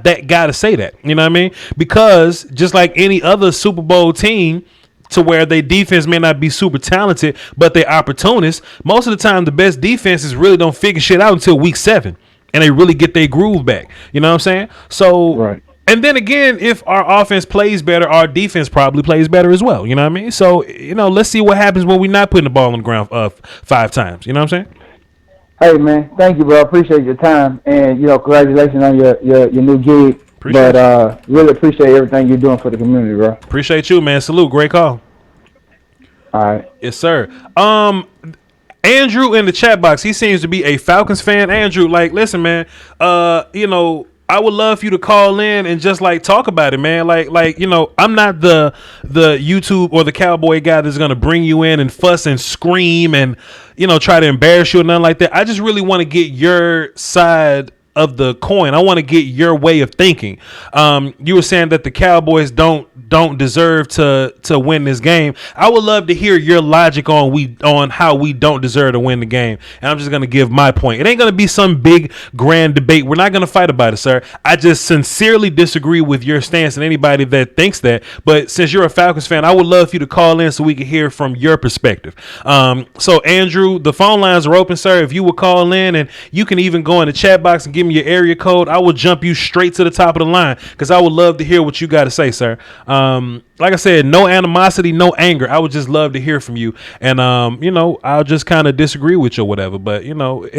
that guy to say that. You know what I mean? Because just like any other Super Bowl team, to where their defense may not be super talented, but they're opportunists, most of the time the best defenses really don't figure shit out until week 7, and they really get their groove back. You know what I'm saying? So right. And then again, if our offense plays better, our defense probably plays better as well. You know what I mean? So, let's see what happens when we're not putting the ball on the ground 5 times. You know what I'm saying? Hey, man, thank you, bro. I appreciate your time. And, congratulations on your new gig. Really appreciate everything you're doing for the community, bro. Appreciate you, man. Salute. Great call. All right. Yes, sir. Andrew in the chat box, he seems to be a Falcons fan. Andrew, listen, man, I would love for you to call in and just talk about it, man. I'm not the YouTube or the Cowboy guy that's gonna bring you in and fuss and scream and try to embarrass you or nothing like that. I just really want to get your side of the coin. I want to get your way of thinking. You were saying that the Cowboys don't deserve to win this game. I would love to hear your logic on how we don't deserve to win the game. And I'm just going to give my point. It ain't going to be some big grand debate. We're not going to fight about it, sir. I just sincerely disagree with your stance and anybody that thinks that. But since you're a Falcons fan, I would love for you to call in so we can hear from your perspective. So Andrew, the phone lines are open, sir. If you would call in, and you can even go in the chat box and give me your area code, I will jump you straight to the top of the line because I would love to hear what you got to say, sir. Like I said, no animosity, no anger. I would just love to hear from you. And, I'll just kind of disagree with you or whatever. But, it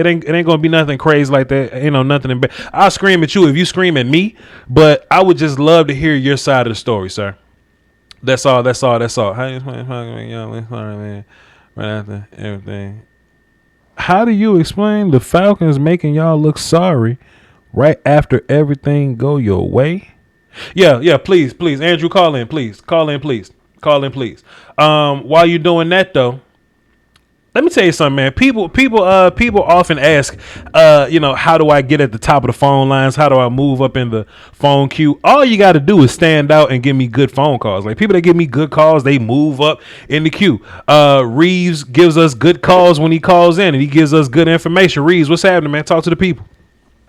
ain't going to be nothing crazy like that. Nothing. I'll scream at you if you scream at me. But I would just love to hear your side of the story, sir. That's all. How you man? Right after everything. How do you explain the Falcons making y'all look sorry right after everything go your way? Yeah, please, Andrew, call in, please. While you're doing that though, let me tell you something, man. People often ask, how do I get at the top of the phone lines? How do I move up in the phone queue? All you got to do is stand out and give me good phone calls. Like people that give me good calls, they move up in the queue. Reeves gives us good calls when he calls in, and he gives us good information. Reeves, what's happening, man? Talk to the people.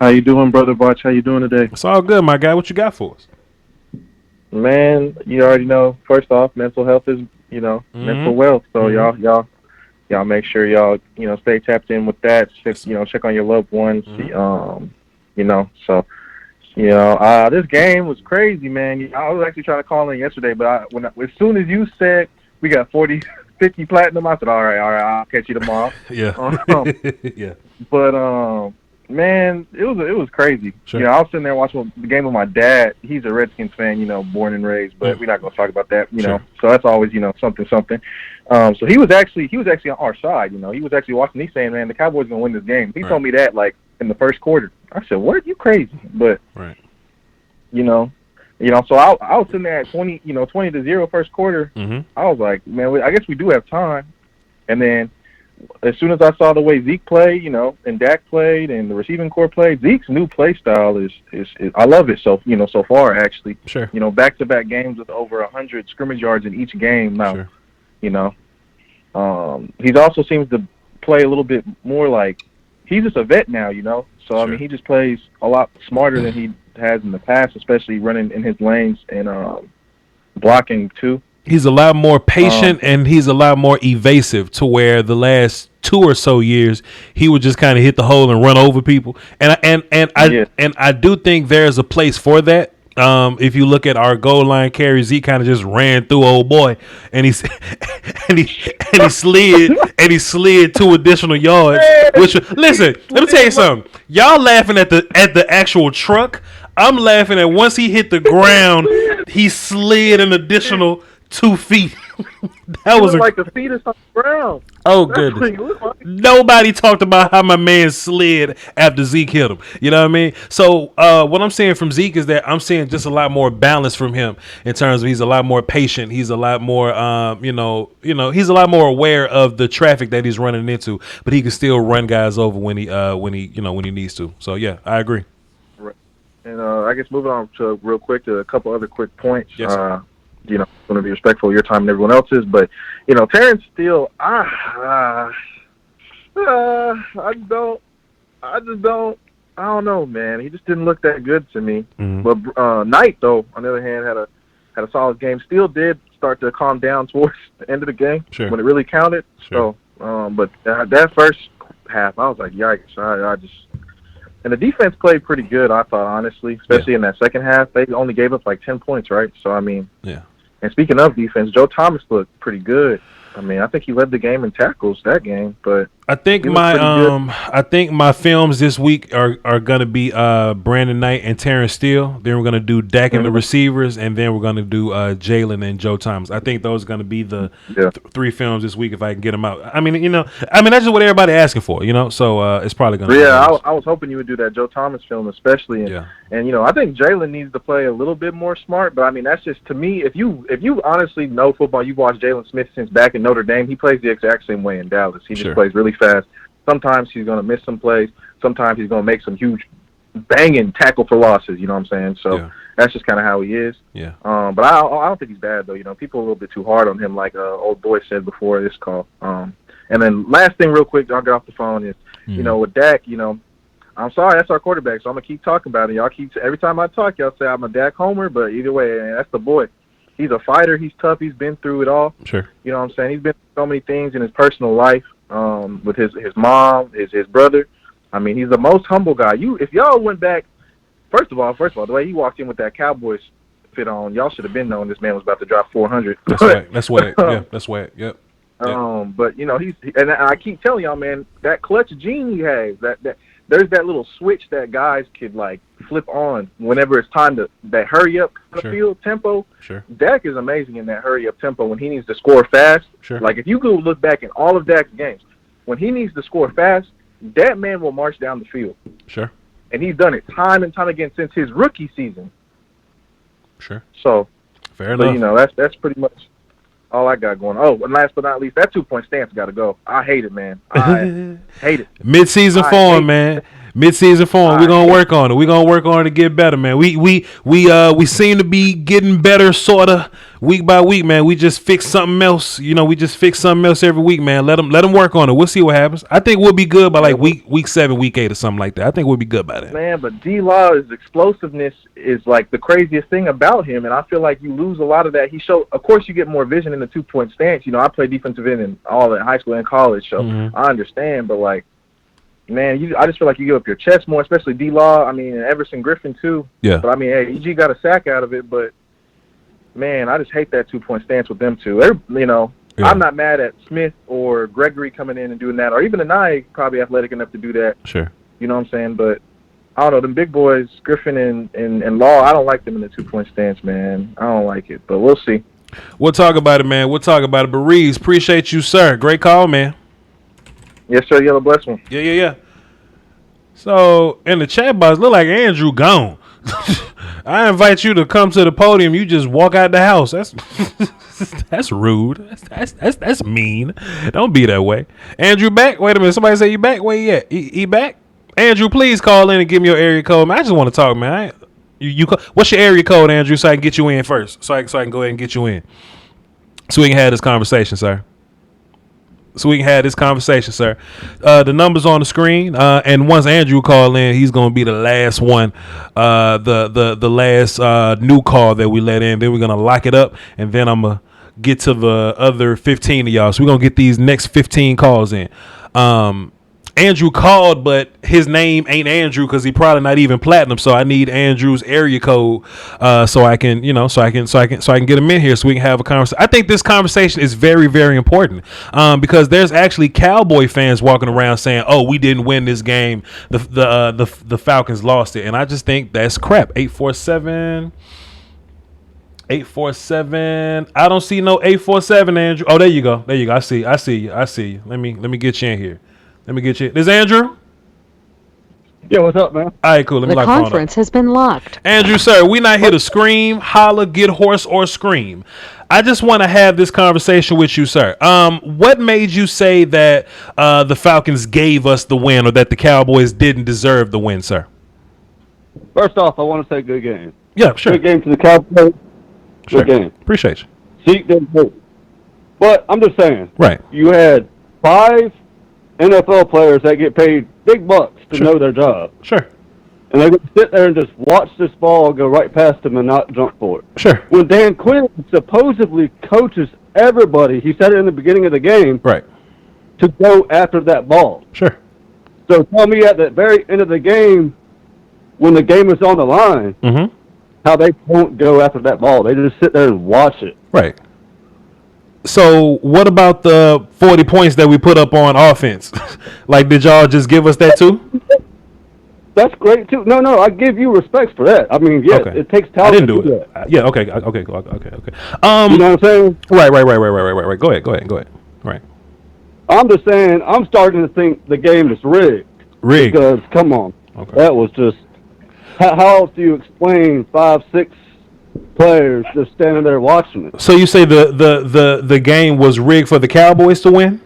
How you doing, Brother Voch? How you doing today? It's all good, my guy. What you got for us? Man, you already know. First off, mental health is, mental wealth. So y'all make sure y'all, stay tapped in with that. Check on your loved ones. This game was crazy, man. I was actually trying to call in yesterday, but as soon as you said we got 50 platinum, I said, all right, I'll catch you tomorrow. Yeah. Yeah. But man, it was crazy. Sure. I was sitting there watching the game with my dad. He's a Redskins fan, born and raised, but we're not going to talk about that, Sure. So that's always, something. So he was actually on our side, he was actually watching. He's saying, man, the Cowboys going to win this game. He told me that like in the first quarter. I said, "What? You crazy?" But right. So I was sitting there at 20-0 first quarter. Mm-hmm. I was like, man, I guess we do have time. And then as soon as I saw the way Zeke played, and Dak played, and the receiving core played, Zeke's new play style is I love it. So so far actually, sure. Back-to-back games with over 100 scrimmage yards in each game now. Sure. He also seems to play a little bit more like he's just a vet now. So sure. I mean, he just plays a lot smarter than he has in the past, especially running in his lanes and blocking too. He's a lot more patient and he's a lot more evasive, to where the last 2 or so years he would just kind of hit the hole and run over people. And I do think there's a place for that. If you look at our goal line carries, he kind of just ran through old boy, and he slid 2 additional yards. Which, listen, let me tell you something. Y'all laughing at the actual truck. I'm laughing at once he hit the ground, he slid an additional 2 feet. That was like the fetus on the ground. Oh, goodness. Nobody talked about how my man slid after Zeke hit him. You know what I mean? So what I'm saying from Zeke is that I'm seeing just a lot more balance from him in terms of he's a lot more patient. He's a lot more, he's a lot more aware of the traffic that he's running into, but he can still run guys over when he needs to. So, yeah, I agree. Right. And I guess moving on to real quick to a couple other quick points. Yes, sir. Want to be respectful of your time and everyone else's, but Terrence Steele, I don't know, man. He just didn't look that good to me. Mm-hmm. But Knight, though, on the other hand, had a solid game. Steele did start to calm down towards the end of the game when it really counted. Sure. So, but that first half, I was like, yikes! I just. And the defense played pretty good, I thought, honestly, especially in that second half. They only gave up like 10 points, right? So, I mean, yeah. And speaking of defense, Joe Thomas looked pretty good. I mean, I think he led the game in tackles that game, but I think my films this week are gonna be Brandon Knight and Terrence Steele. Then we're gonna do Dak and the receivers, and then we're gonna do Jalen and Joe Thomas. I think those are gonna be the 3 films this week if I can get them out. I mean, that's just what everybody asking for, So it's probably gonna. Yeah, I was hoping you would do that Joe Thomas film, especially. And I think Jalen needs to play a little bit more smart. But I mean, that's just, to me, if you honestly know football, you've watched Jalen Smith since back in Notre Dame. He plays the exact same way in Dallas. He just plays really fast. Sometimes he's going to miss some plays. Sometimes he's going to make some huge banging tackle for losses. You know what I'm saying? So that's just kind of how he is. Yeah. But I don't think he's bad, though. People are a little bit too hard on him, like old boy said before this call. And then last thing real quick, I'll get off the phone, is, with Dak, I'm sorry, that's our quarterback, so I'm going to keep talking about it. Y'all every time I talk, y'all say I'm a Dak homer, but either way, that's the boy. He's a fighter. He's tough. He's been through it all. Sure. You know what I'm saying? He's been through so many things in his personal life, with his mom, his brother. I mean, he's the most humble guy. If y'all went back, first of all, the way he walked in with that Cowboys fit on, y'all should have been knowing this man was about to drop 400. That's right. That's right. Yeah, that's right. Yep. But he's, and I keep telling y'all, man, that clutch gene he has, that there's that little switch that guys could like flip on whenever it's time to that hurry up kind of field tempo. Sure. Dak is amazing in that hurry up tempo when he needs to score fast. Sure. Like if you go look back in all of Dak's games, when he needs to score fast, that man will march down the field. Sure. And he's done it time and time again since his rookie season. Sure. So, fair enough. That's pretty much all I got going. Oh, and last but not least, that 2-point stance got to go. I hate it, man. I hate it. Mid-season form, man. Mid-season form. We're gonna work on it. We're gonna work on it to get better, man. We seem to be getting better, sorta week by week, man. We just fix something else. We just fix something else every week, man. Let them work on it. We'll see what happens. I think we'll be good by like week 7, week 8, or something like that. I think we'll be good by that. Man, but D-Law's explosiveness is like the craziest thing about him, and I feel like you lose a lot of that. Of course, you get more vision in the 2-point stance. I played defensive end in all in high school and college, so I understand. But like, man, I just feel like you give up your chest more, especially D-Law. I mean, and Everson Griffin too. Yeah. But I mean, hey, EG got a sack out of it, but man, I just hate that 2-point stance with them two. I'm not mad at Smith or Gregory coming in and doing that, or even Anai probably athletic enough to do that. Sure. You know what I'm saying? But I don't know, them big boys, Griffin and Law, I don't like them in the 2-point stance, man. I don't like it, but we'll see. We'll talk about it, man. We'll talk about it. But Reeves, appreciate you, sir. Great call, man. Yes, sir. You have a blessed one. Yeah. So in the chat box, look like Andrew gone. I invite you to come to the podium. You just walk out the house. That's rude. That's mean. Don't be that way. Andrew back? Wait a minute. Somebody say you back? Where you at? He back? Andrew, please call in and give me your area code, man. I just want to talk, man. What's your area code, Andrew, so I can get you in first? So I can go ahead and get you in. So we can have this conversation, sir. The number's on the screen, and once Andrew call in, he's gonna be the last one, the last new call that we let in. Then we're gonna lock it up, and then I'm gonna get to the other 15 of y'all. So we're gonna get these next 15 calls in. Andrew called, but his name ain't Andrew because he probably not even platinum. So I need Andrew's area code, so I can get him in here so we can have a conversation. I think this conversation is very, very important, because there's actually Cowboy fans walking around saying, "Oh, we didn't win this game. The Falcons lost it," and I just think that's crap. 847. I don't see no 847, Andrew. Oh, there you go. I see you. Let me get you in here. This is Andrew? Yeah, what's up, man? All right, cool. Let me The conference has been locked. Andrew, sir, we not here to scream, holler, get hoarse, or scream. I just want to have this conversation with you, sir. What made you say that the Falcons gave us the win, or that the Cowboys didn't deserve the win, sir? First off, I want to say good game. Yeah, sure. Good game to the Cowboys. Good game. Appreciate you. Zeke didn't hurt. But I'm just saying. Right. You had 5 NFL players that get paid big bucks to know their job. Sure. And they're going to sit there and just watch this ball go right past them and not jump for it. Sure. When Dan Quinn supposedly coaches everybody, he said it in the beginning of the game, right, to go after that ball. Sure. So tell me at the very end of the game, when the game is on the line, how they won't go after that ball. They just sit there and watch it. Right. So what about the 40 points that we put up on offense? Like, did y'all just give us that too? That's great too. No, I give you respect for that. I mean, yeah, it takes talent. I didn't do to it. Okay. You know what I'm saying? Right. Go ahead. Right. I'm just saying, I'm starting to think the game is rigged. Because, come on. Okay. That was just, how else do you explain 5, 6 players just standing there watching it? So you say the game was rigged for the Cowboys to win?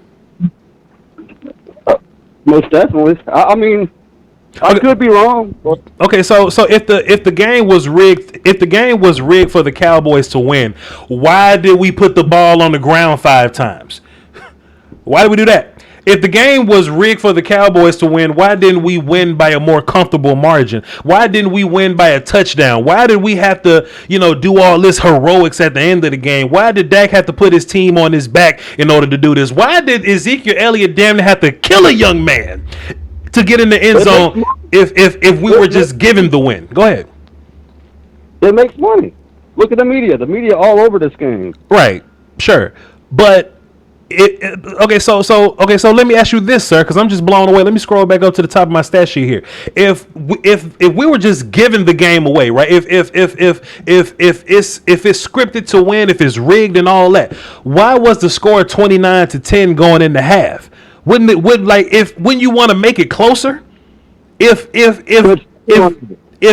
Most definitely. I mean, I could be wrong. Okay, so if the game was rigged for the Cowboys to win, why did we put the ball on the ground 5 times? Why did we do that? If the game was rigged for the Cowboys to win, why didn't we win by a more comfortable margin? Why didn't we win by a touchdown? Why did we have to, do all this heroics at the end of the game? Why did Dak have to put his team on his back in order to do this? Why did Ezekiel Elliott damn near have to kill a young man to get in the end zone if we were just given the win? Go ahead. It makes money. Look at the media. The media all over this game. Right. Sure. But okay, so let me ask you this, sir, because I'm just blown away. Let me scroll back up to the top of my stat sheet here. If we were just giving the game away, right? If it's scripted to win, if it's rigged and all that, why was the score 29-10 going into half? When you want to make it closer, if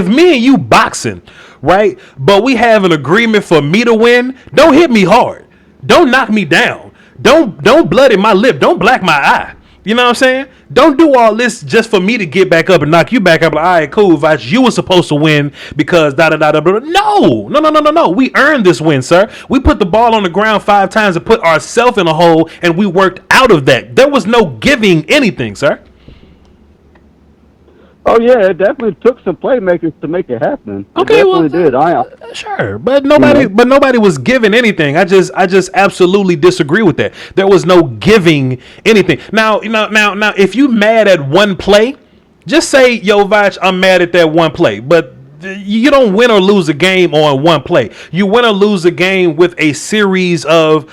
me and you boxing, right? But we have an agreement for me to win, don't hit me hard. Don't knock me down. Don't bloody my lip. Don't black my eye. You know what I'm saying? Don't do all this just for me to get back up and knock you back up. Like, all right, cool, Voch, you were supposed to win because da-da-da-da-da. No. We earned this win, sir. We put the ball on the ground 5 times and put ourselves in a hole, and we worked out of that. There was no giving anything, sir. Oh yeah, it definitely took some playmakers to make it happen. Okay, it did. Sure, but nobody was giving anything. I just absolutely disagree with that. There was no giving anything. Now, if you mad at one play, just say, "Yo, Voch, I'm mad at that one play." But you don't win or lose a game on one play. You win or lose a game with a series of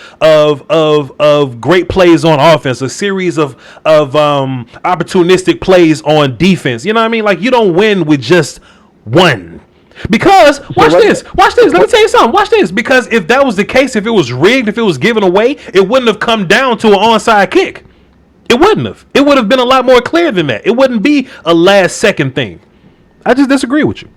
great plays on offense, a series of opportunistic plays on defense. You know what I mean? Like, you don't win with just one. Because watch this. Let me tell you something. Watch this. Because if that was the case, if it was rigged, if it was given away, it wouldn't have come down to an onside kick. It wouldn't have. It would have been a lot more clear than that. It wouldn't be a last second thing. I just disagree with you.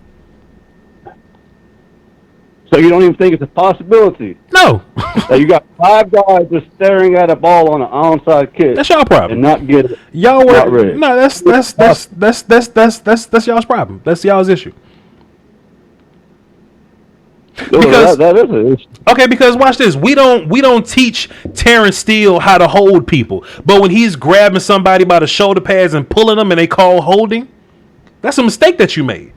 So you don't even think it's a possibility? No. So you got 5 guys just staring at a ball on an onside kick. That's y'all problem. And not get it. Y'all were ready. no. That's y'all's problem. That's y'all's issue. Because that is an issue. Okay, because watch this. We don't teach Terrence Steele how to hold people, but when he's grabbing somebody by the shoulder pads and pulling them, and they call holding, that's a mistake that you made.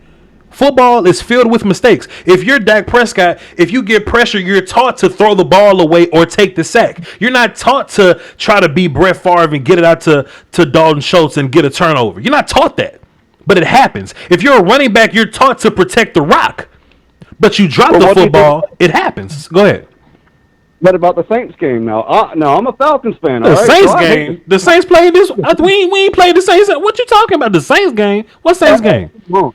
Football is filled with mistakes. If you're Dak Prescott, if you get pressure, you're taught to throw the ball away or take the sack. You're not taught to try to be Brett Favre and get it out to Dalton Schultz and get a turnover. You're not taught that, but it happens. If you're a running back, you're taught to protect the rock, but you drop the football, it happens. Go ahead. What about the Saints game now? I'm a Falcons fan. The all right? Saints So game? The Saints played this? We ain't played the Saints. What you talking about? The Saints game? What Saints game? I'm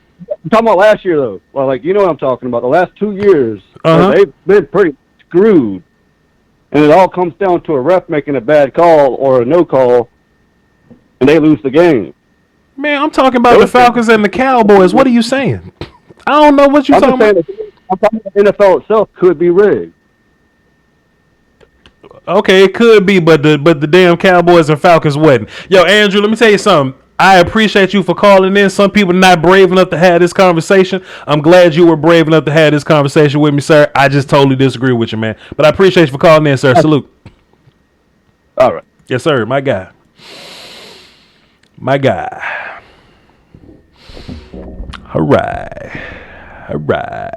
talking about last year, though. Well, like, you know what I'm talking about. The last 2 years, they've been pretty screwed. And it all comes down to a ref making a bad call or a no call, and they lose the game. Man, I'm talking about the Falcons and the Cowboys. What are you saying? I don't know what you're talking about. I'm talking about the NFL itself could be rigged. Okay, it could be, but the damn Cowboys and Falcons wasn't. Yo, Andrew, let me tell you something. I appreciate you for calling in. Some people not brave enough to have this conversation. I'm glad you were brave enough to have this conversation with me, sir. I just totally disagree with you, man. But I appreciate you for calling in, sir. Salute. All right. Yes, sir. My guy. My guy. All right. All right.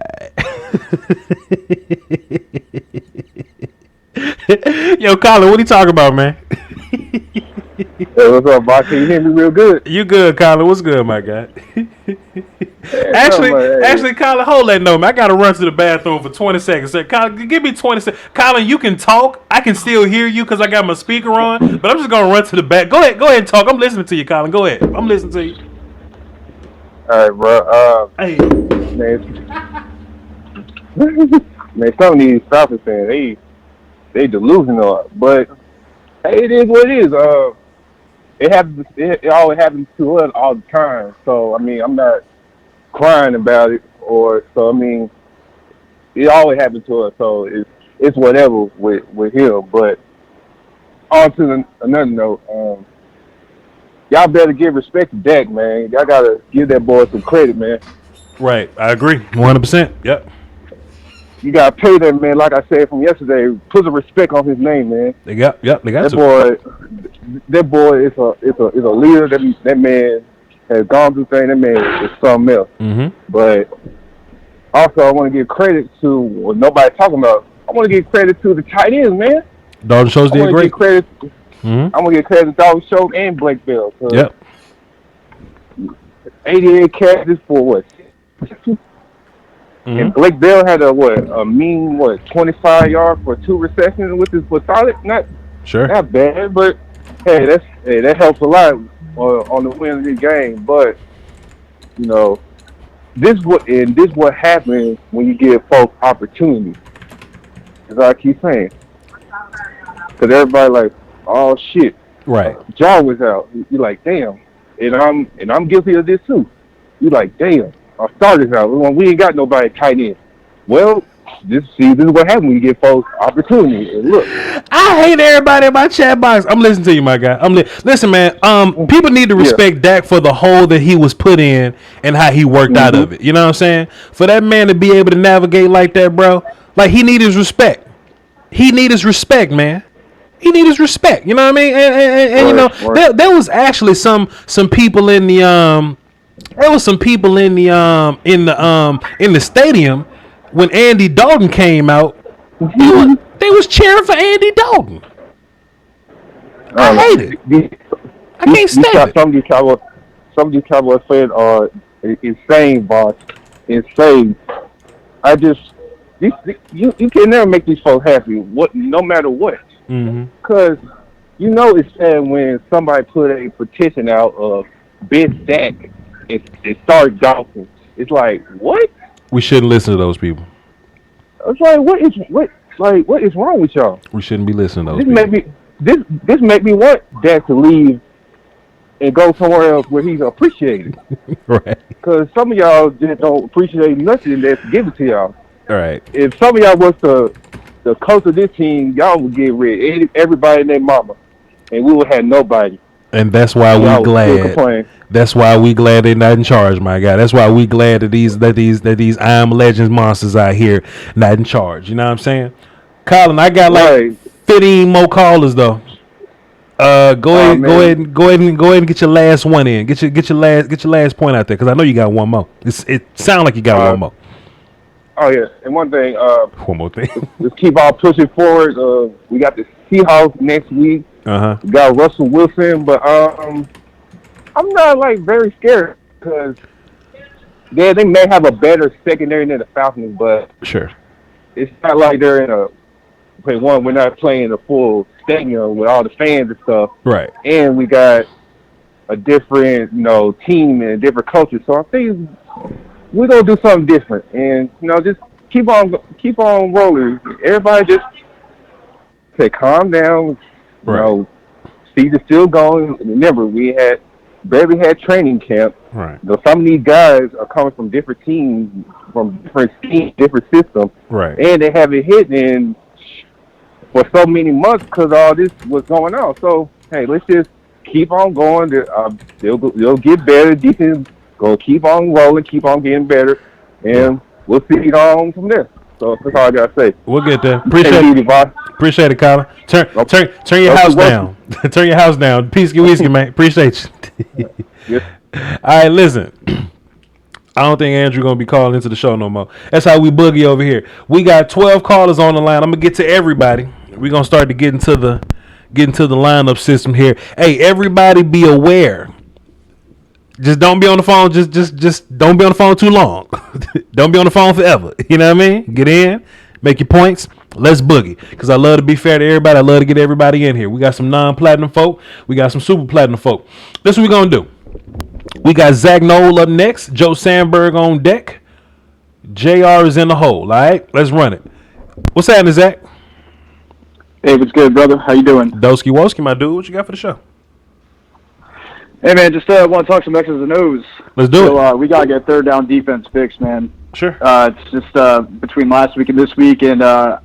Yo, Colin, what are you talking about, man? Hey, what's up, Voch? Can you hear me real good? You good, Colin? What's good, my guy? Actually, Colin, hold that note, man. I gotta run to the bathroom for 20 seconds. Say, Colin, give me 20 seconds. Colin, you can talk. I can still hear you because I got my speaker on. But I'm just gonna run to the back. Go ahead and talk. I'm listening to you, Colin. Go ahead. I'm listening to you. All right, bro. Hey, man, some of these Falcons fans, they delusional, but hey, it is what it is. It happens. It always happens to us all the time. So I mean, I'm not crying about it, it always happens to us. So it's whatever with him. But on to another note, y'all better give respect to Dak, man. Y'all gotta give that boy some credit, man. Right, I agree, 100%. Yep. You gotta pay that man, like I said from yesterday. Put some respect on his name, man. They got that to. That boy is a leader. That man has gone through things. That man is something else. Mm-hmm. But also, I want to give credit to what nobody's talking about. I want to give credit to the tight ends, man. Dalton Schultz did great. I want to give credit to Dalton Schultz and Blake Bell. Yep. 88 catches for what? Mm-hmm. And Blake Bell had a mean 25 yards for 2 receptions, which is solid. Not bad, but hey, that helps a lot on the win of the game. But you know, this what happens when you give folks opportunity. As I keep saying, because everybody like, oh shit, right? Jaw was out. You like, damn, and I'm guilty of this too. You like, damn. Our starters out. We ain't got nobody tight end. Well, this is what happens when you give folks opportunity. And look, I hate everybody in my chat box. I'm listening to you, my guy. Listen, man. People need to respect Dak for the hole that he was put in and how he worked out of it. You know what I'm saying? For that man to be able to navigate like that, bro. Like, he need his respect. He need his respect, man. He need his respect. You know what I mean? And you know, there was actually some people in the There was some people in the stadium when Andy Dalton came out. They was cheering for Andy Dalton. I hate it. I can't stand it. Some of these Cowboy fans are insane, boss. Insane. You can never make these folks happy. No matter what. Because you know it's sad when somebody put a petition out of bench Dak. It started Dolphins. It's like, what? We shouldn't listen to those people. It's like, what is wrong with y'all? We shouldn't be listening to those people. this make me want Dak to leave and go somewhere else where he's appreciated. Right. Because some of y'all just don't appreciate nothing that's given to y'all. All right. If some of y'all was the coach of this team, y'all would get rid of everybody and their mama, and we would have nobody. And that's why we glad. That's why we glad they're not in charge, my guy. That's why we glad that these I Am Legends monsters out here not in charge. You know what I'm saying? Colin, I got like 15 more callers though. Go ahead and get your last one in. Get your last point out there because I know you got one more. It sounds like you got one more. Oh yeah, and one thing. One more thing. Let's keep on pushing forward. We got the Seahawks next week. We got Russell Wilson, but I'm not like very scared because they may have a better secondary than the Falcons, but sure, it's not like they're in a. We're not playing a full stadium with all the fans and stuff, right? And we got a different, team and a different culture. So I think we're gonna do something different, and just keep on rolling. Everybody just say, calm down. Right. Season's still going. Remember, we barely had training camp. Right. Some of these guys are coming from different teams, from different schemes, different systems. Right. And they haven't hit in for so many months because all this was going on. So, hey, let's just keep on going. They'll get better. Defense go keep on rolling, keep on getting better, and we'll see it on from there. So that's all I gotta say. We'll get there. Appreciate it, Colin. Turn your house down. Turn your house down. Peace, get whiskey, man. Appreciate you. Yes. All right, listen. I don't think Andrew gonna be calling into the show no more. That's how we boogie over here. We got 12 callers on the line. I'm gonna get to everybody. We're gonna start to get into the lineup system here. Hey, everybody, be aware. Just don't be on the phone. Just don't be on the phone too long. Don't be on the phone forever. You know what I mean? Get in, make your points. Let's boogie. Because I love to be fair to everybody. I love to get everybody in here. We got some non-platinum folk. We got some super platinum folk. This is what we're going to do. We got Zach Knoll up next. Joe Sandberg on deck. JR is in the hole. All right? Let's run it. What's happening, Zach? Hey, what's good, brother? How you doing? Doski Woski, my dude. What you got for the show? Hey, man, just want to talk some X's and O's. Let's do it. We got to get third down defense fixed, man. Sure. It's just between last week and this week, and I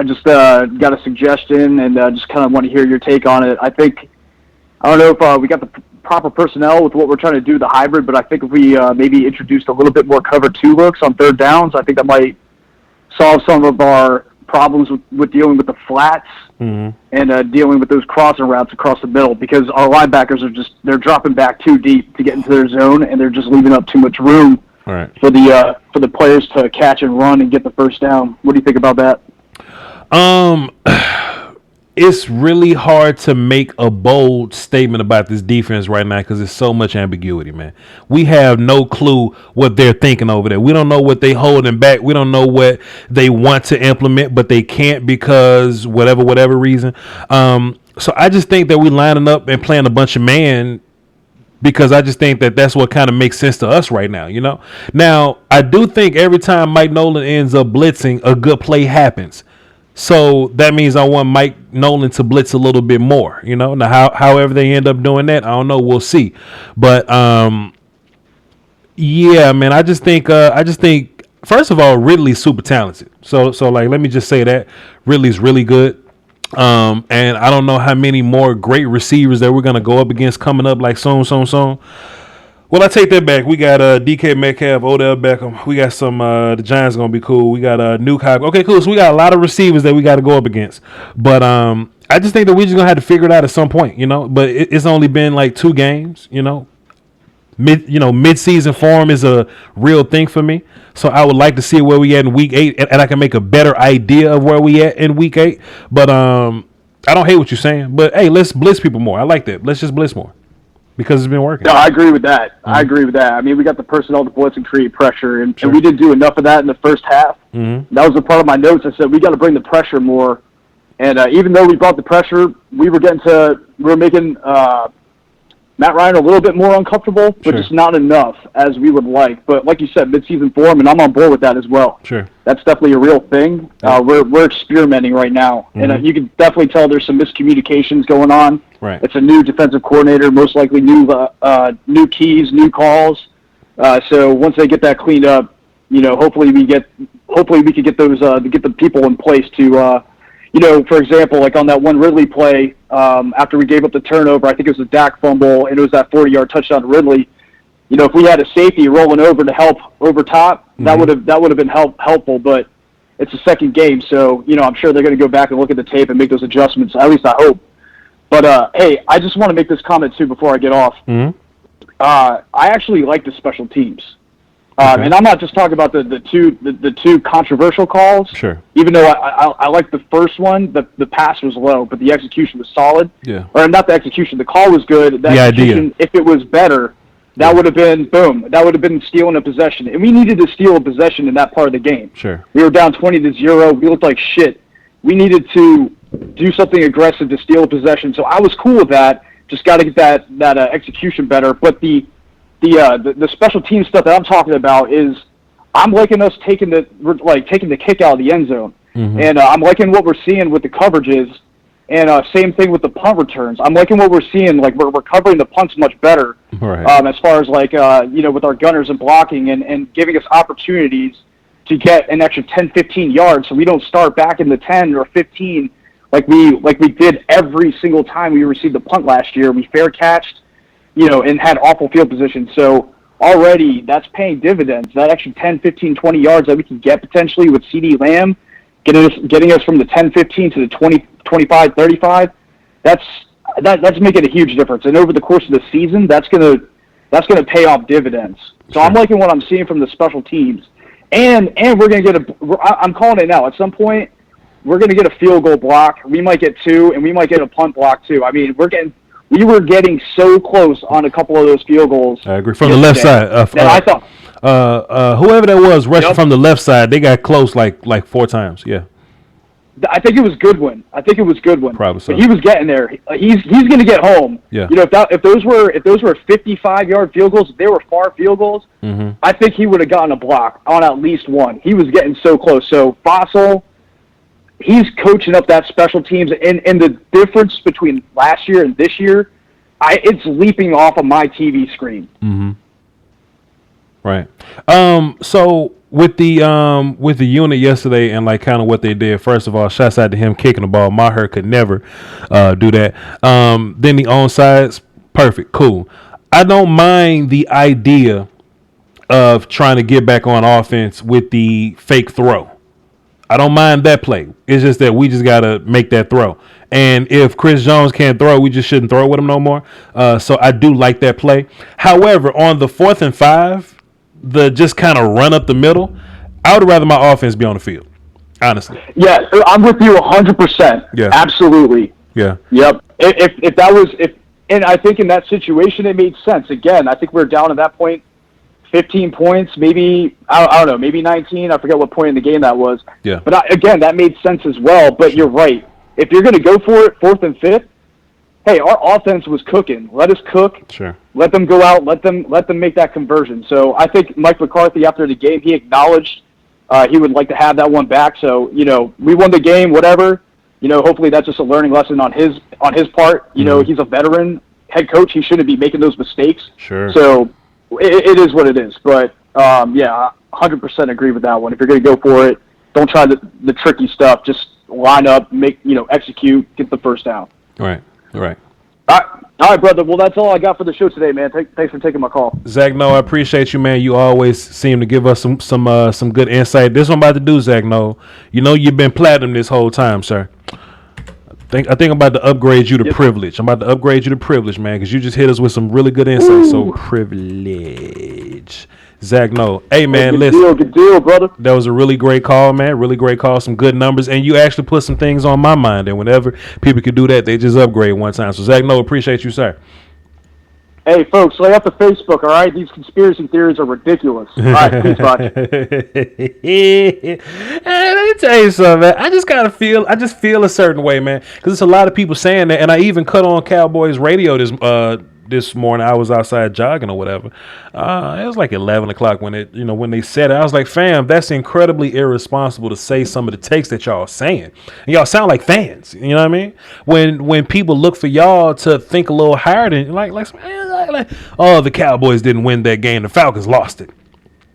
just got a suggestion and just kind of want to hear your take on it. I don't know if we got the proper personnel with what we're trying to do, the hybrid, but I think if we maybe introduced a little bit more cover 2 looks on third downs, I think that might solve some of our problems with dealing with the flats and dealing with those crossing routes across the middle, because our linebackers they're dropping back too deep to get into their zone, and they're just leaving up too much room for the players to catch and run and get the first down. What do you think about that? It's really hard to make a bold statement about this defense right now because there's so much ambiguity, man. We have no clue what they're thinking over there. We don't know what they holding back. We don't know what they want to implement, but they can't because whatever reason. So I just think that we lining up and playing a bunch of man because I just think that that's what kind of makes sense to us right now, Now, I do think every time Mike Nolan ends up blitzing, a good play happens. So that means I want Mike Nolan to blitz a little bit more, Now, however they end up doing that, I don't know. We'll see. But yeah, man, I just think first of all, Ridley's super talented. So like, let me just say that Ridley's really good. And I don't know how many more great receivers that we're gonna go up against coming up like soon. Well, I take that back. We got DK Metcalf, Odell Beckham. We got some the Giants gonna be cool. We got Nuke Hop. Okay, cool. So we got a lot of receivers that we got to go up against. But I just think that we're just gonna have to figure it out at some point, But it's only been like 2 games, Mid-season form is a real thing for me. So I would like to see where we at in week 8, and I can make a better idea of where we at in week 8. But I don't hate what you're saying. But hey, let's blitz people more. I like that. Let's just blitz more. Because it's been working. No, I agree with that. I agree with that. I mean, we got the personnel to blitz and create pressure, and we didn't do enough of that in the first half. That was a part of my notes. I said we got to bring the pressure more. And even though we brought the pressure, we were making Matt Ryan a little bit more uncomfortable, but just not enough as we would like. But like you said, midseason form, and I'm on board with that as well. Sure. That's definitely a real thing. We're experimenting right now, and you can definitely tell there's some miscommunications going on. Right. It's a new defensive coordinator, most likely new keys, new calls. So once they get that cleaned up, hopefully we could get those get the people in place to. For example, like on that one Ridley play, after we gave up the turnover, I think it was a Dak fumble, and it was that 40-yard touchdown to Ridley. If we had a safety rolling over to help over top, that would have been helpful. But it's a second game, so I'm sure they're going to go back and look at the tape and make those adjustments. At least I hope. But hey, I just want to make this comment too before I get off. I actually like the special teams. And I'm not just talking about the two controversial calls. Sure. Even though I like the first one, the pass was low, but the execution was solid. Yeah. Or not the execution, the call was good. The execution, idea. if it was better, that would have been boom. That would have been stealing a possession, and we needed to steal a possession in that part of the game. Sure. We were down 20-0. We looked like shit. We needed to do something aggressive to steal a possession. So I was cool with that. Just got to get that execution better. But the special team stuff that I'm talking about is I'm liking us taking the kick out of the end zone, and I'm liking what we're seeing with the coverages, and same thing with the punt returns. I'm liking what we're seeing. Like we're covering the punts much better, as far as with our gunners and blocking and giving us opportunities to get an extra 10, 15 yards, so we don't start back in the 10 or 15 like we did every single time we received the punt last year. We fair catched. And had awful field position. So already that's paying dividends. That extra 10, 15, 20 yards that we can get potentially with CD Lamb, getting us from the 10, 15 to the 20, 25, 35, that's making a huge difference. And over the course of the season, that's gonna pay off dividends. So I'm liking what I'm seeing from the special teams. And we're going to get I'm calling it now. At some point, we're going to get a field goal block. We might get two, and we might get a punt block too. I mean, we were getting so close on a couple of those field goals. I agree. From the left side. I thought whoever that was rushing from the left side, they got close like 4 times. Yeah. I think it was Goodwin. Probably so. But he was getting there. He's going to get home. Yeah. If those were 55-yard field goals, if they were far field goals, I think he would have gotten a block on at least one. He was getting so close. So Fossil, he's coaching up that special teams, and the difference between last year and this year, it's leaping off of my TV screen. Right. So with the unit yesterday and like kind of what they did. First of all, shouts out to him kicking the ball. Maher could never do that. Then the onsides, perfect, cool. I don't mind the idea of trying to get back on offense with the fake throw. I don't mind that play. It's just that we just got to make that throw. And if Chris Jones can't throw, we just shouldn't throw with him no more. So I do like that play. However, on the 4th and 5, the just kind of run up the middle, I would rather my offense be on the field, honestly. Yeah, I'm with you 100%. Yeah. Absolutely. Yeah. Yep. And I think in that situation, it made sense. Again, I think we're down at that point 15 points, maybe, I don't know, maybe 19. I forget what point in the game that was. Yeah. But again, that made sense as well. But you're right. If you're going to go for it, 4th and 5th, hey, our offense was cooking. Let us cook. Sure. Let them go out. Let them make that conversion. So I think Mike McCarthy, after the game, he acknowledged he would like to have that one back. So, we won the game, whatever. Hopefully that's just a learning lesson on his part. He's a veteran head coach. He shouldn't be making those mistakes. Sure. So it is what it is. But, yeah, 100% agree with that one. If you're going to go for it, don't try the tricky stuff. Just line up, execute, get the first down. Right. All right, brother. Well, that's all I got for the show today, man. Thanks for taking my call. Zach, no, I appreciate you, man. You always seem to give us some good insight. This one I'm about to do, Zach, no. You've been platinum this whole time, sir. I think I'm about to upgrade you to privilege. I'm about to upgrade you to privilege, man, because you just hit us with some really good insight. Ooh. So privilege. Zach, no. Hey, man, listen. Good deal, brother. That was a really great call, man. Really great call. Some good numbers. And you actually put some things on my mind. And whenever people can do that, they just upgrade one time. So, Zach, no, appreciate you, sir. Hey, folks, lay off the Facebook, all right? These conspiracy theories are ridiculous. All right, peace, Voch. Hey, let me tell you something, man. I just feel a certain way, man, because there's a lot of people saying that. And I even cut on Cowboys radio this morning. I was outside jogging or whatever. It was like 11 o'clock when when they said it. I was like, fam, that's incredibly irresponsible to say some of the takes that y'all are saying. And y'all sound like fans. You know what I mean? When people look for y'all to think a little higher than like oh, the Cowboys didn't win that game. The Falcons lost it.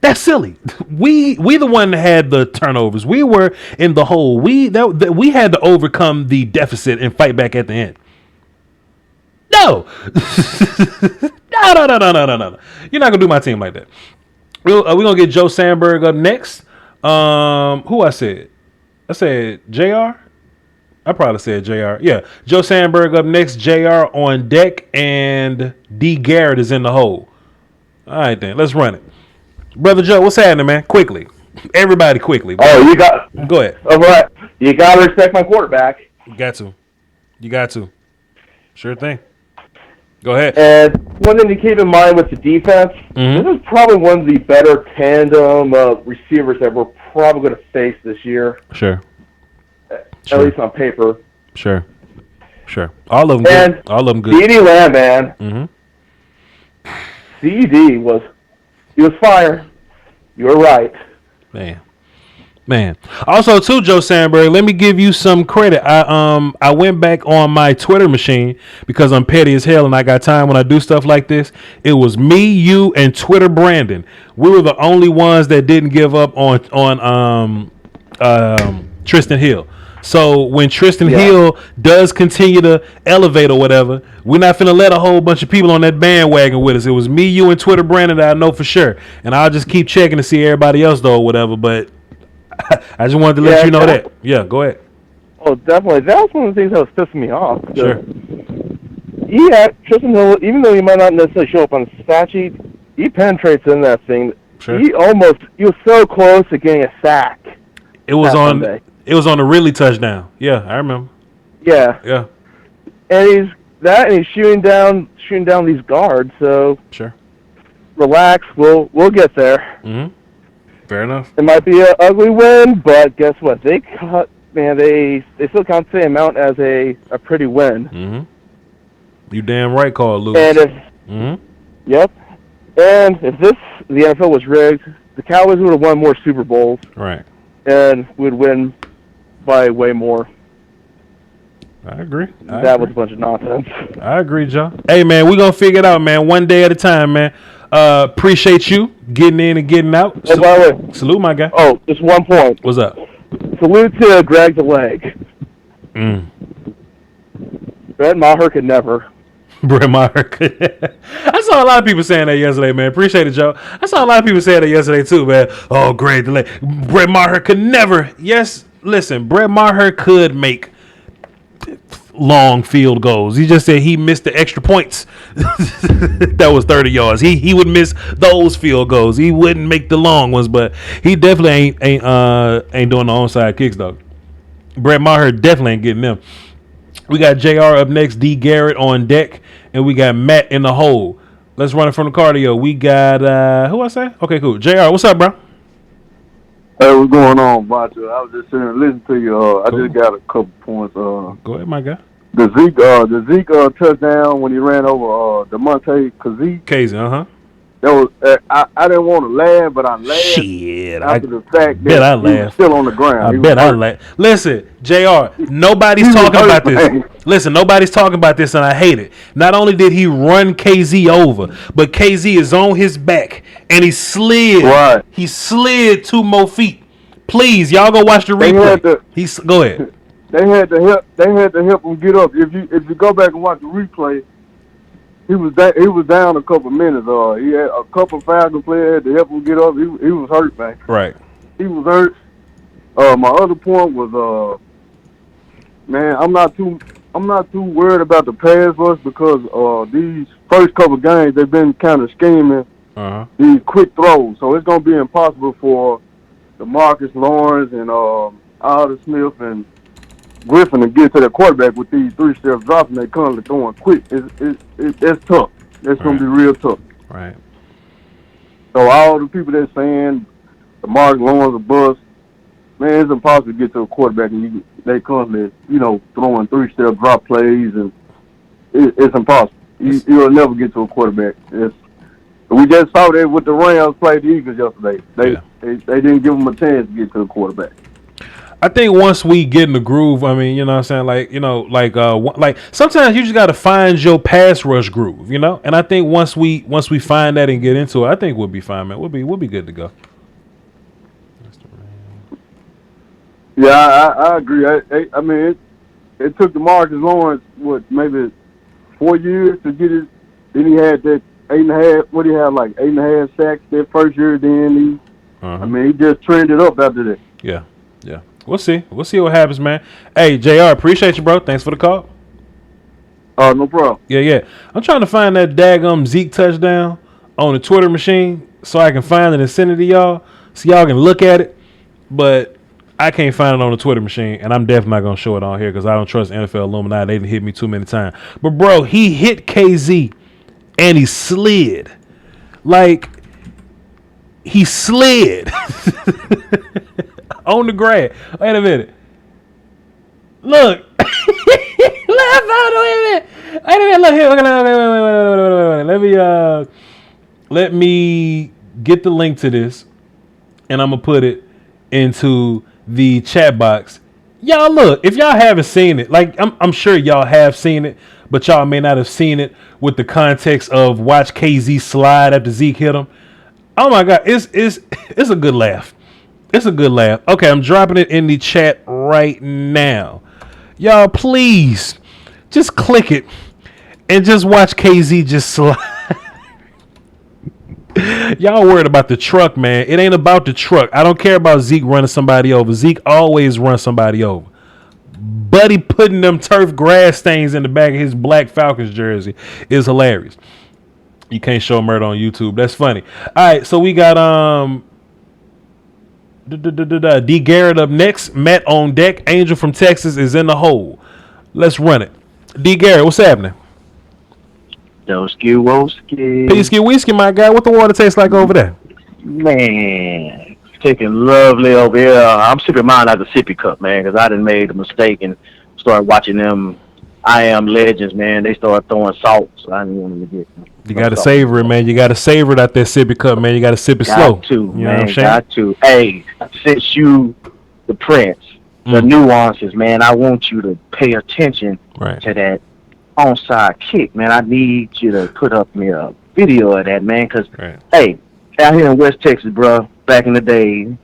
That's silly. We the one that had the turnovers. We were in the hole. We had to overcome the deficit and fight back at the end. No. No. You're not gonna do my team like that. We're gonna get Joe Sandberg up next. Who I said? I said JR. I probably said JR. Yeah, Joe Sandberg up next. JR on deck, and D Garrett is in the hole. All right then, let's run it. Brother Joe, what's happening, man? Quickly. Everybody quickly. Oh, Go ahead. All right. You got to respect my quarterback. You got to. Sure thing. Go ahead. And one thing to keep in mind with the defense, this is probably one of the better tandem receivers that we're probably going to face this year. Sure. At least on paper. Sure. All of them good. CeeDee Lamb, man. CeeDee was fire. You were right. Man. Also, too, Joe Sandberg, let me give you some credit. I went back on my Twitter machine because I'm petty as hell and I got time when I do stuff like this. It was me, you, and Twitter Brandon. We were the only ones that didn't give up on Tristan Hill. So when Tristan Hill does continue to elevate or whatever, we're not finna let a whole bunch of people on that bandwagon with us. It was me, you, and Twitter Brandon that I know for sure. And I'll just keep checking to see everybody else though or whatever. But I just wanted to let you know that. Yeah, go ahead. Oh, definitely. That was one of the things that was pissing me off. Sure. Tristan Hill, even though he might not necessarily show up on the stat sheet, he penetrates in that thing. Sure. He was so close to getting a sack. It was on the Ridley touchdown. Yeah, I remember. Yeah. And he's shooting down these guards. So sure. Relax. We'll get there. Mm-hmm. Fair enough. It might be an ugly win, but guess what? They still count the same amount as a pretty win. Mm-hmm. You damn right, called Lewis. And Yep. And if the NFL was rigged, the Cowboys would have won more Super Bowls. Right. And would win by way more. I agree. That was a bunch of nonsense. I agree, John. Hey, man, we're going to figure it out, man. One day at a time, man. Appreciate you getting in and getting out. Oh, by the way. Salute, my guy. Oh, just one point. What's up? Salute to Greg the Leg. Brett Maher could never. Brett Maher. I saw a lot of people saying that yesterday, man. Appreciate it, Joe. I saw a lot of people saying that yesterday, too, man. Oh, great delay. Brett Maher could never. Yes, listen, Brett Maher could make long field goals. He just said he missed the extra points. That was 30 yards. He would miss those field goals. He wouldn't make the long ones, but he definitely ain't doing the onside kicks, though. Brett Maher definitely ain't getting them. We got JR up next, D Garrett on deck, and we got Matt in the hole. Let's run it from the cardio. We got who I say? Okay, cool. JR, what's up, bro? Hey, what's going on, Voch? I was just sitting and listening to you. Cool. I just got a couple points. Go ahead, my guy. The Zeke touchdown when he ran over DeMonte Kazee. That was I didn't want to laugh, but I laughed. Shit, after the fact bet that I he was still on the ground. I bet I laughed. Listen, JR, nobody's talking about this. Listen, nobody's talking about this, and I hate it. Not only did he run KZ over, but KZ is on his back, and he slid. Right. He slid 2 more feet. Please, y'all go watch the replay. Go ahead. They had to help him get up. If you go back and watch the replay, he was down a couple minutes. He had a couple Falcons players had to help him get up. He was hurt, man. Right. He was hurt. My other point was, man, I'm not too worried about the pass rush because these first couple games they've been kind of scheming these quick throws, so it's gonna be impossible for DeMarcus Lawrence and Alden Smith and Griffin to get to the quarterback with these 3-step drops, and they currently throwing quick. It's tough. It's gonna be real tough. Right. So all the people that's saying DeMarcus Lawrence a bust, man, it's impossible to get to a quarterback, and they currently, throwing 3-step drop plays, and it's impossible. You'll never get to a quarterback. We just saw that with the Rams play the Eagles yesterday. They didn't give them a chance to get to the quarterback. I think once we get in the groove, I mean, you know what I'm saying? Like sometimes you just got to find your pass rush groove, you know? And I think once we find that and get into it, I think we'll be fine, man. We'll be good to go. Yeah, I agree. I mean, it took Marcus Lawrence, maybe 4 years to get it. Then he had that 8.5, what he had, like 8.5 sacks that first year. Then I mean, he just trended up after that. Yeah. We'll see what happens, man. Hey, JR, appreciate you, bro. Thanks for the call. Oh, no problem. Yeah. I'm trying to find that daggum Zeke touchdown on the Twitter machine so I can find it and send it to y'all so y'all can look at it. But I can't find it on the Twitter machine, and I'm definitely not going to show it on here because I don't trust NFL Illuminati. They didn't hit me too many times. But, bro, he hit KZ, and he slid. Like, he slid. On the grass. Wait a minute. Look. Wait a minute. Look here. Let me get the link to this, and I'm gonna put it into the chat box. Y'all look. If y'all haven't seen it, like I'm sure y'all have seen it, but y'all may not have seen it with the context of watch KZ slide after Zeke hit him. Oh my God, it's a good laugh. It's a good laugh. Okay, I'm dropping it in the chat right now. Y'all, please, just click it and just watch KZ just slide. Y'all worried about the truck, man. It ain't about the truck. I don't care about Zeke running somebody over. Zeke always runs somebody over. Buddy putting them turf grass stains in the back of his black Falcons jersey is hilarious. You can't show murder on YouTube. That's funny. All right, so we got D. Garrett up next. Matt on deck. Angel from Texas is in the hole. Let's run it. D. Garrett, what's happening? Woski. Peasky whiskey, my guy. What the water tastes like over there? Man, taking lovely over here. I'm sipping mine out of the sippy cup, man, because I done made a mistake and started watching them I Am Legends, man. They started throwing salt, so I didn't want to get You got to savor it, man. You got to savor it out there sippy cup, man. You got to sip it slow. Got to, man. Got to. Hey, since you the prince, the nuances, man, I want you to pay attention to that onside kick, man. I need you to put up me a video of that, man, because, hey, out here in West Texas, bro, back in the day,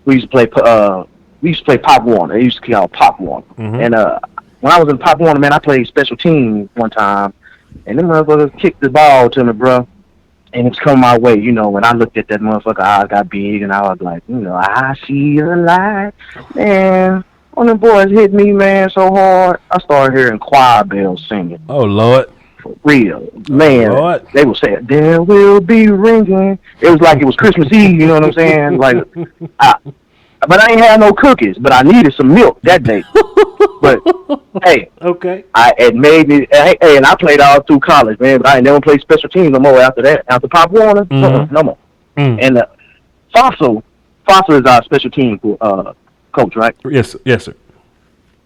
we used to play Pop Warner. They used to call Pop Warner. And when I was in Pop Warner, man, I played special team one time, and them motherfuckers kicked the ball to me, bro, and it's come my way, you know. When I looked at that motherfucker, eyes got big, and I was like, you know, I see the light, man. When the boys hit me, man, so hard, I started hearing choir bells singing. Oh, Lord. For real. Man, they were saying, there will be ringing. It was like it was Christmas Eve, you know what I'm saying? Like, but I ain't had no cookies, but I needed some milk that day. But, hey, it made me, hey, and I played all through college, man, but I ain't never played special teams no more after that. After Pop Warner, no more. And Fossil is our special team coach, right? Yes, sir.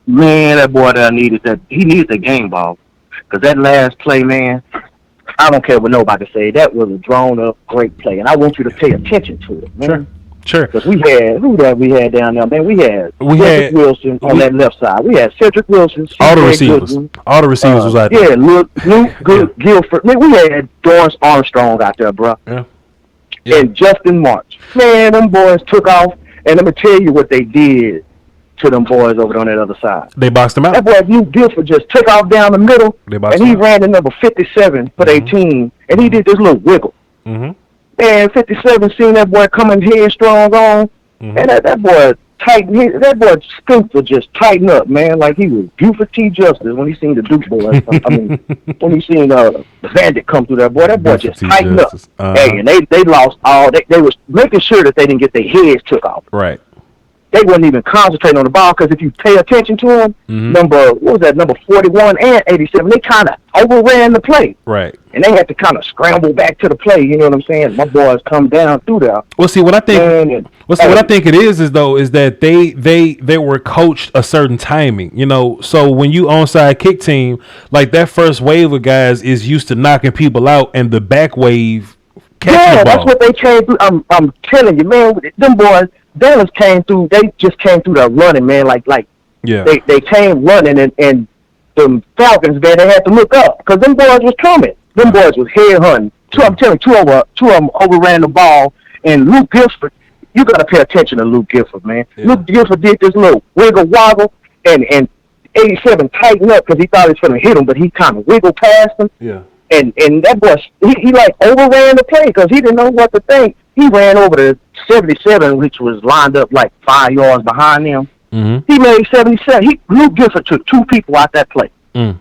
Man, that boy that needed that. He needed the game ball, because that last play, man, I don't care what nobody say. That was a drawn-up, great play, and I want you to pay attention to it, man. Sure. Because we had we had down there, man. We had Cedric Wilson on that left side. We had Cedric Wilson. All the receivers was out there. Yeah, Luke Guilford. Man, we had Dorrance Armstrong out there, bro. Yeah. And Justin March. Man, them boys took off. And let me tell you what they did to them boys over on that other side. They boxed them out. That boy Luke Guilford just took off down the middle, and he ran the number 57 for their team, and he did this little wiggle. And 57 seen that boy coming headstrong on, and that boy tightened. That boy's strength would just tighten up, man, like he was Buford T. Justice when he seen the Duke boys. I mean, when he seen the Bandit come through that boy just tightened up. Hey, and they lost all. They was making sure that they didn't get their heads took off. Right. they wasn't even concentrating on the ball because if you pay attention to them, number 41 and 87, they kind of overran the play. Right. And they had to kind of scramble back to the play. You know what I'm saying? My boys come down through there. Well, see, what I think, what I think it is that they were coached a certain timing. You know, so when you onside kick team, like that first wave of guys is used to knocking people out, and the back wave. Yeah, that's what they came through. I'm telling you, man. Them boys, Dallas came through. They just came through the running, man. They came running, and the Falcons, man, they had to look up because them boys was coming. Them boys was head hunting. I'm telling you, two of them overran the ball, and Luke Gifford. You got to pay attention to Luke Gifford, man. Yeah. Luke Gifford did this little wiggle woggle, and 87 tightened up because he thought he was going to hit him, but he kind of wiggled past him. Yeah. And that boy, he like overran the play because he didn't know what to think. He ran over to 77, which was lined up like 5 yards behind him. He made 77. Luke Gifford took 2 people out that play.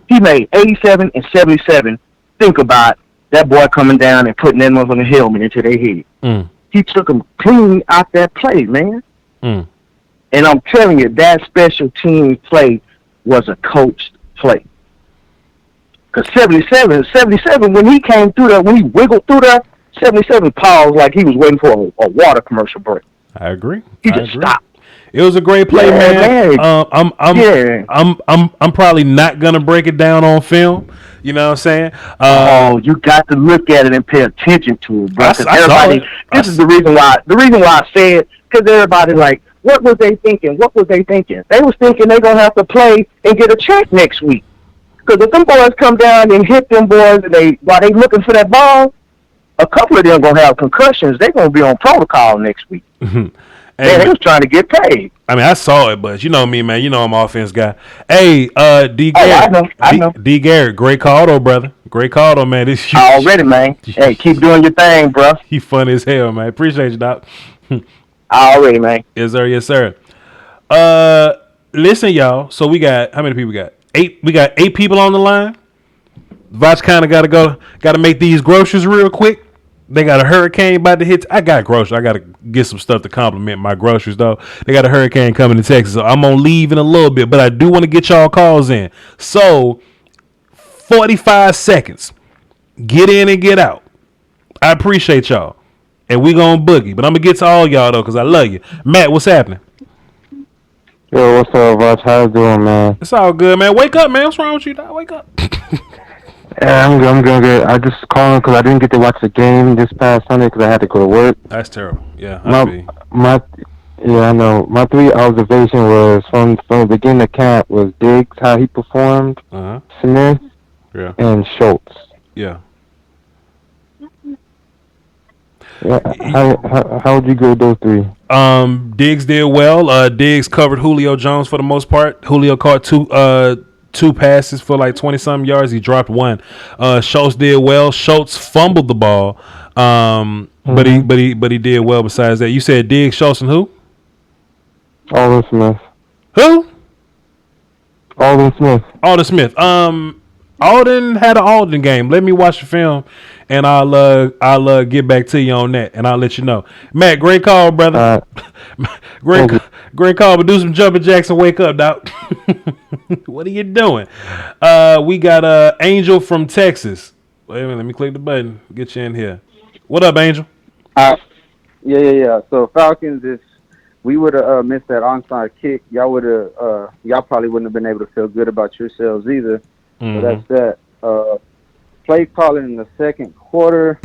He made 87 and 77. Think about that boy coming down and putting that motherfucking helmet into their head. He took them clean out that play, man. And I'm telling you, that special team play was a coached play. Because 77, when he came through there, when he wiggled through there, 77 paused like he was waiting for a water commercial break. I agree. He just stopped. It was a great play, man. I'm probably not gonna break it down on film. You know what I'm saying? You got to look at it and pay attention to it, bro. This is the reason why. The reason why I say it, because everybody like, what was they thinking? What was they thinking? They was thinking they're gonna have to play and get a check next week. Because if them boys come down and hit them boys, and while they looking for that ball, a couple of them gonna have concussions. They're gonna be on protocol next week. Hey, they was trying to get paid. I mean, I saw it, but you know me, man. You know I'm an offense guy. Hey, D. Garrett. I know. D. Garrett, great call, though, brother. Great call, though, man. This already, man. Hey, keep doing your thing, bro. He funny as hell, man. Appreciate you, Doc. Already, man. Yes, sir. Yes, sir. Listen, y'all. So we got, how many people we got? 8. We got 8 people on the line. Voch kind of got to make these groceries real quick. They got a hurricane about to hit. I got groceries. I got to get some stuff to complement my groceries, though. They got a hurricane coming to Texas, so I'm going to leave in a little bit. But I do want to get y'all calls in. So, 45 seconds. Get in and get out. I appreciate y'all. And we going to boogie. But I'm going to get to all y'all, though, because I love you. Matt, what's happening? Yo, what's up, Voch? How you doing, man? It's all good, man. Wake up, man. What's wrong with you, dog? Wake up. Yeah, I'm good. I just calling because I didn't get to watch the game this past Sunday because I had to go to work. That's terrible. Yeah, I know. My 3 observations was from the beginning of camp was Diggs, how he performed, Smith, and Schultz. Yeah. How would you go with those 3? Diggs did well. Diggs covered Julio Jones for the most part. Julio caught 2 passes for like 20-something yards. He dropped 1. Schultz did well. Schultz fumbled the ball, but he did well. Besides that, you said Diggs, Schultz, and who? Alden Smith. Who? Alden Smith. Alden Smith. Alden had an Alden game. Let me watch the film, and I'll get back to you on that, and I'll let you know. Matt, great call, brother. Great call, but do some jumping jacks and wake up, doc. What are you doing? We got Angel from Texas. Wait a minute, let me click the button. Get you in here. What up, Angel? Yeah. So Falcons, if we would have missed that onside kick, y'all probably wouldn't have been able to feel good about yourselves either. So that's that. Play calling in the second quarter.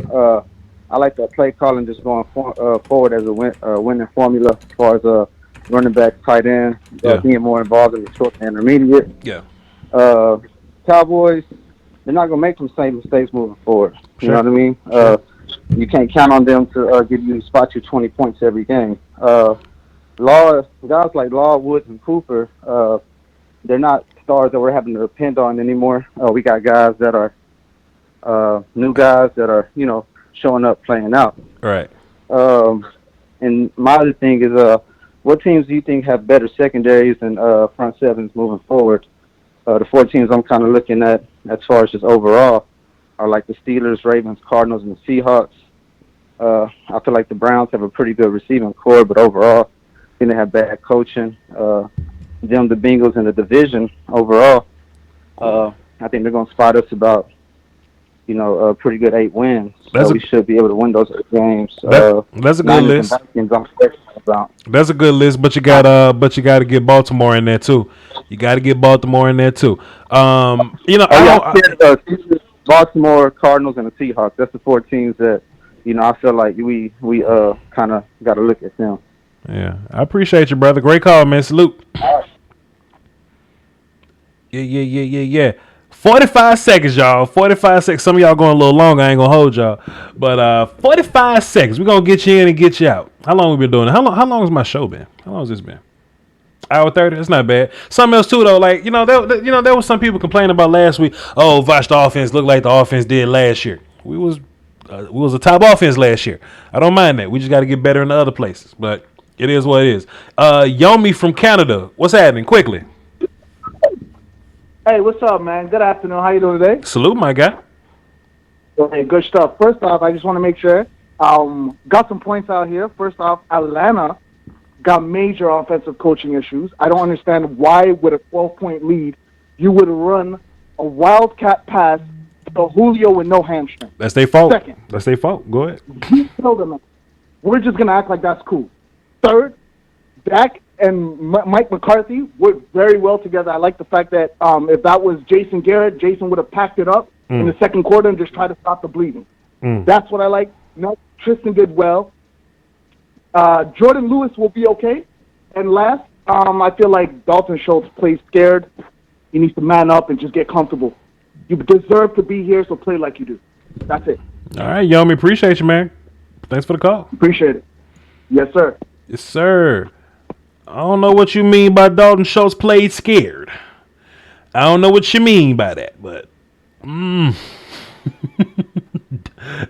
I like that play calling just going forward as a winning formula as far as running back, tight end, being more involved in the short and intermediate. Yeah. Cowboys, they're not going to make some same mistakes moving forward. You know what I mean? You can't count on them to spot you 20 points every game. Guys like Law, Woods, and Cooper, they're not stars that we're having to depend on anymore. We got guys that are new guys that are, showing up, playing out. Right. And my other thing is, what teams do you think have better secondaries and front sevens moving forward? The 4 teams I'm kind of looking at as far as just overall are like the Steelers, Ravens, Cardinals, and the Seahawks. I feel like the Browns have a pretty good receiving core, but overall, think they have bad coaching. The Bengals in the division overall. I think they're going to spot us about, a pretty good 8 wins. So we should be able to win those games. That's a good list. That's a good list, but you gotta get Baltimore in there too. Baltimore, Cardinals, and the Seahawks. That's the 4 teams that I feel like we kind of got to look at them. Yeah, I appreciate you, brother. Great call, man. Salute. Yeah. 45 seconds, y'all. 45 seconds. Some of y'all going a little long. I ain't gonna hold y'all, but 45 seconds. We're gonna get you in and get you out. How long we been doing it? How long has my show been? How long has this been? Hour 30. That's not bad. Something else too, though. Like there was some people complaining about last week. Oh, Voch, the offense looked like the offense did last year. We was a top offense last year. I don't mind that. We just got to get better in the other places. But it is what it is. Yomi from Canada. What's happening? Quickly. Hey, what's up, man? Good afternoon. How you doing today? Salute, my guy. Hey, good stuff. First off, I just want to make sure. Got some points out here. First off, Atlanta got major offensive coaching issues. I don't understand why, with a 12-point lead, you would run a wildcat pass to Julio with no hamstring. That's their fault. Second. That's their fault. Go ahead. You tell them, we're just going to act like that's cool. Third, Dak and Mike McCarthy worked very well together. I like the fact that if that was Jason Garrett, Jason would have packed it up in the second quarter and just tried to stop the bleeding. That's what I like. No, Tristan did well. Jordan Lewis will be okay. And last, I feel like Dalton Schultz plays scared. He needs to man up and just get comfortable. You deserve to be here, so play like you do. That's it. All right, Yomi, appreciate you, man. Thanks for the call. Appreciate it. Yes, sir. Yes, sir. I don't know what you mean by Dalton Schultz played scared. I don't know what you mean by that, but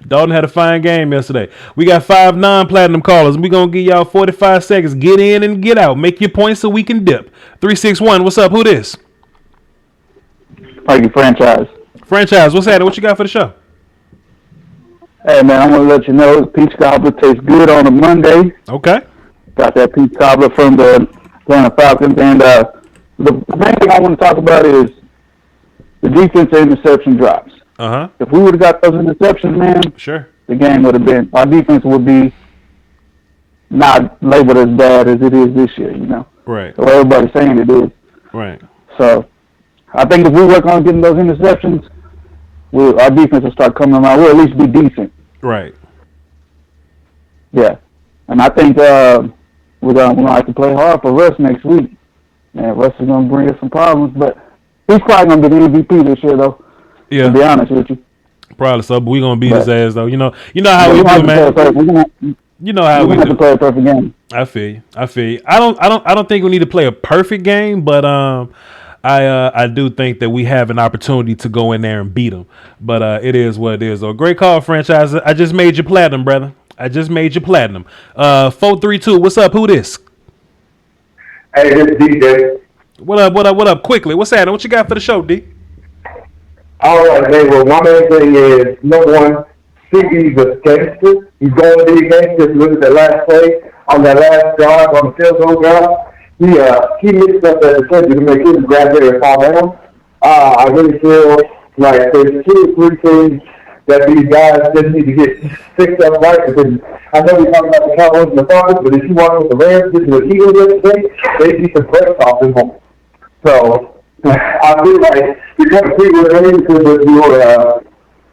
Dalton had a fine game yesterday. We got 5 non-platinum callers, and we're going to give y'all 45 seconds. Get in and get out. Make your points so we can dip. 361, what's up? Who this? Party Franchise. Franchise, what's happening? What you got for the show? Hey, man, I'm going to let you know peach cobbler tastes good on a Monday. Okay. Got that peach cobbler from the Atlanta Falcons. And the main thing I want to talk about is the defense and interception drops. Uh-huh. If we would have got those interceptions, man, sure, the game would have been, our defense would be not labeled as bad as it is this year, Right. So everybody's saying it is. Right. So I think if we work on getting those interceptions, our defense will start coming around. We'll at least be decent. Right. Yeah. And I think we're going to have to play hard for Russ next week. And Russ is going to bring us some problems, but he's probably going to be the MVP this year, though. Yeah. To be honest with you. Probably so, but we're going to beat his ass, though. You know how we do, man. You know how we do. Have to play a perfect game. I feel you. I don't think we need to play a perfect game, but I do think that we have an opportunity to go in there and beat them. But it is what it is. So great call, Franchise. I just made you platinum, brother. 432. What's up? Who this? Hey, this is DJ. What up? Quickly. What's happening? What you got for the show, D? All right, man. Well, my main thing is, number one, CB's a gangster. He's going to be a gangster. Look at that last play on that last drive on the field goal drive. He mixed up that attention to make him grab there and fall down. I really feel like there's 2 or 3 things that these guys just need to get fixed up right. Because I know we're talking about the Cowboys and the Falcons, but if you watch what the Rams did to the Eagles yesterday, they beat the brakes off them home. So I feel like you kind of see what it is with your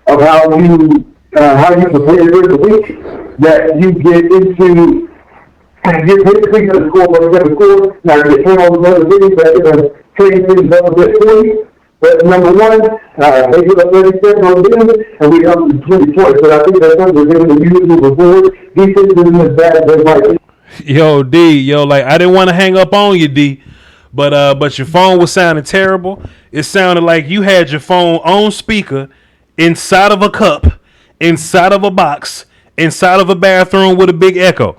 of how you prepare during the week, that you get into get basically to the score what you're going to score. Now you get turnovers and other things that are going to change things up a bit for you. But number one, they get up 37 on them, and we come to 20 points. But I think that's something we're going to use moving forward. Defense isn't as bad as they might be. Yo, D, like I didn't want to hang up on you, D. But your phone was sounding terrible. It sounded like you had your phone on speaker inside of a cup, inside of a box, inside of a bathroom with a big echo.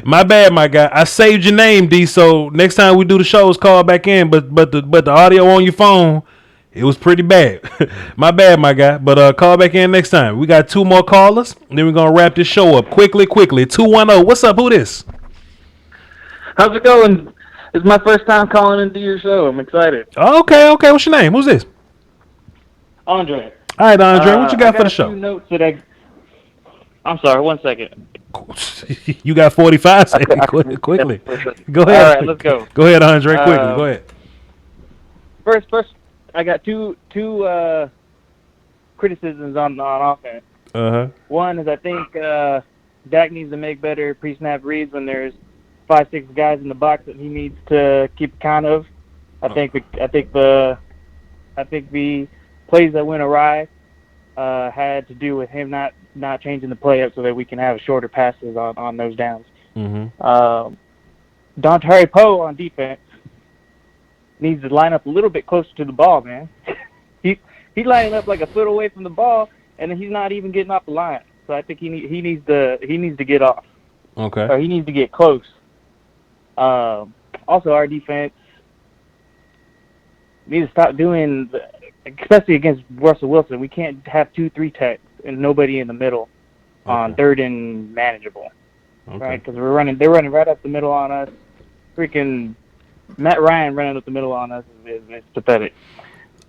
My bad, my guy. I saved your name, D. So next time we do the shows, call back in. But the audio on your phone, it was pretty bad. My bad, my guy. But call back in next time. We got 2 more callers. Then we're gonna wrap this show up quickly. 210. What's up? Who this? How's it going? It's my first time calling into your show. I'm excited. Okay. What's your name? Who's this? Andre. All right, Andre. What you got for the show? A few notes that I'm sorry. 1 second. You got 45 seconds. Quickly. Go ahead. All right, let's go. Go ahead, Andre. Quickly. Go ahead. First, I got two criticisms on offense. One is I think Dak needs to make better pre-snap reads when there's 5-6 guys in the box that he needs to keep count of. I think the plays that went awry had to do with him not changing the play up so that we can have shorter passes on those downs. Dontari Poe on defense needs to line up a little bit closer to the ball, man. He's lining up like a foot away from the ball, and he's not even getting off the line. So I think he needs to get off. Okay. Or he needs to get close. Also, our defense needs to stop doing, especially against Russell Wilson. We can't have 2-3 techs and nobody in the middle on third and manageable, right? Because they're running right up the middle on us. Freaking Matt Ryan running up the middle on us is pathetic.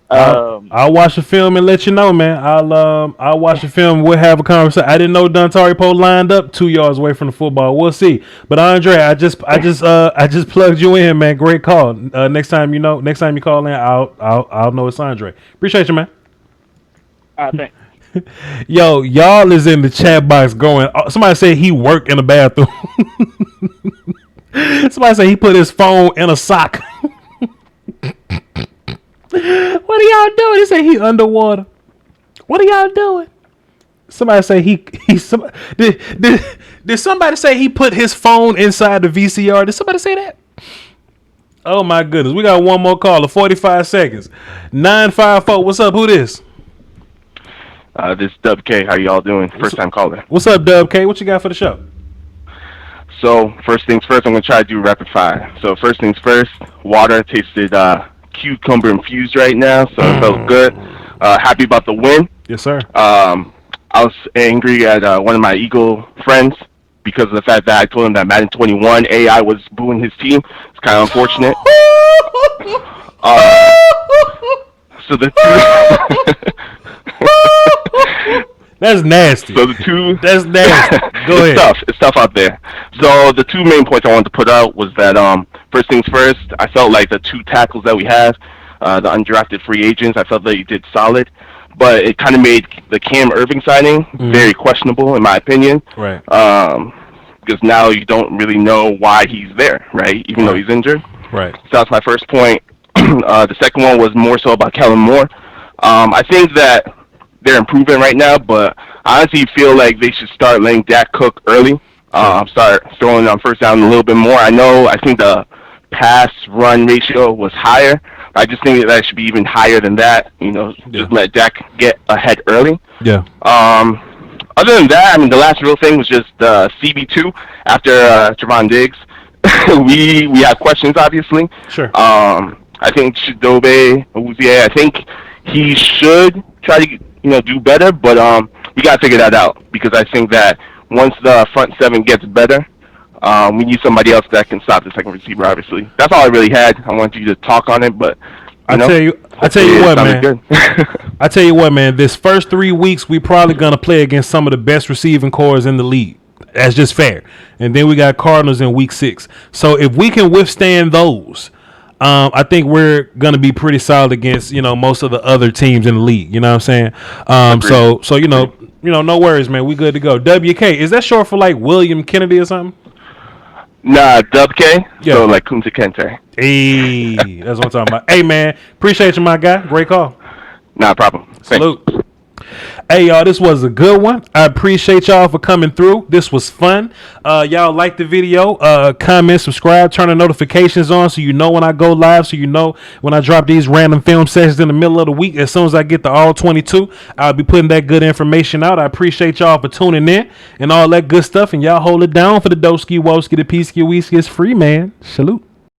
I'll watch the film and let you know, man. I'll watch the film. We'll have a conversation. I didn't know Dontari Poe lined up 2 yards away from the football. We'll see. But Andre, I just plugged you in, man. Great call. Next time you call in, I'll know it's Andre. Appreciate you, man. Thanks. Yo, y'all is in the chat box going. Somebody say he worked in the bathroom. Somebody say he put his phone in a sock. What are y'all doing? They say he underwater. What are y'all doing? Somebody say did somebody say he put his phone inside the VCR? Did somebody say that? Oh my goodness. We got one more caller, 45 seconds. 954. What's up? Who this? This is Dub K. How y'all doing? First time caller. What's up, Dub K? What you got for the show? So first things first, I'm gonna try to do rapid fire. So first things first, water tasted cucumber infused right now, so it felt good. Happy about the win. Yes, sir. I was angry at one of my Eagle friends because of the fact that I told him that Madden 21 AI was booing his team. It's kind of unfortunate. So the two That's nasty. So the two That's nasty. Go ahead. It's tough out there. So the two main points I wanted to put out was that first things first, I felt like the two tackles that we have, the undrafted free agents, I felt that you did solid, but it kind of made the Cam Irving signing very questionable in my opinion. Right. Because now you don't really know why he's there, right? Even though he's injured. Right. So that's my first point. The second one was more so about Kellen Moore. I think that they're improving right now, but I honestly feel like they should start letting Dak cook early. Start throwing on first down a little bit more. I think the pass-run ratio was higher. I just think that should be even higher than that. Just let Dak get ahead early. Yeah. Other than that, the last real thing was just CB2 after Trevon Diggs. we have questions, obviously. Sure. I think Chidobe Awuzie, I think he should try to do better, but we got to figure that out because I think that once the front seven gets better, we need somebody else that can stop the second receiver, obviously. That's all I really had. I wanted you to talk on it, but I tell you what, man. I tell you what, man. This first 3 weeks, we probably gonna play against some of the best receiving cores in the league. That's just fair. And then we got Cardinals in week 6. So if we can withstand those, I think we're gonna be pretty solid against most of the other teams in the league. You know what I'm saying? So no worries, man. We good to go. WK, is that short for like William Kennedy or something? Nah, Dub K. Yeah. So like Kunta Kinte. Hey, that's what I'm talking about. Hey, man, appreciate you, my guy. Great call. Nah problem. Salute. Hey, y'all, this was a good one. I appreciate y'all for coming through. This was fun. Y'all like the video, comment, subscribe, turn the notifications on so you know when I go live, so you know when I drop these random film sessions in the middle of the week. As soon as I get to all 22, I'll be putting that good information out. I appreciate y'all for tuning in and all that good stuff, and y'all hold it down for the Doski Woski, the Peaski Weeski. It's free, man. Salute.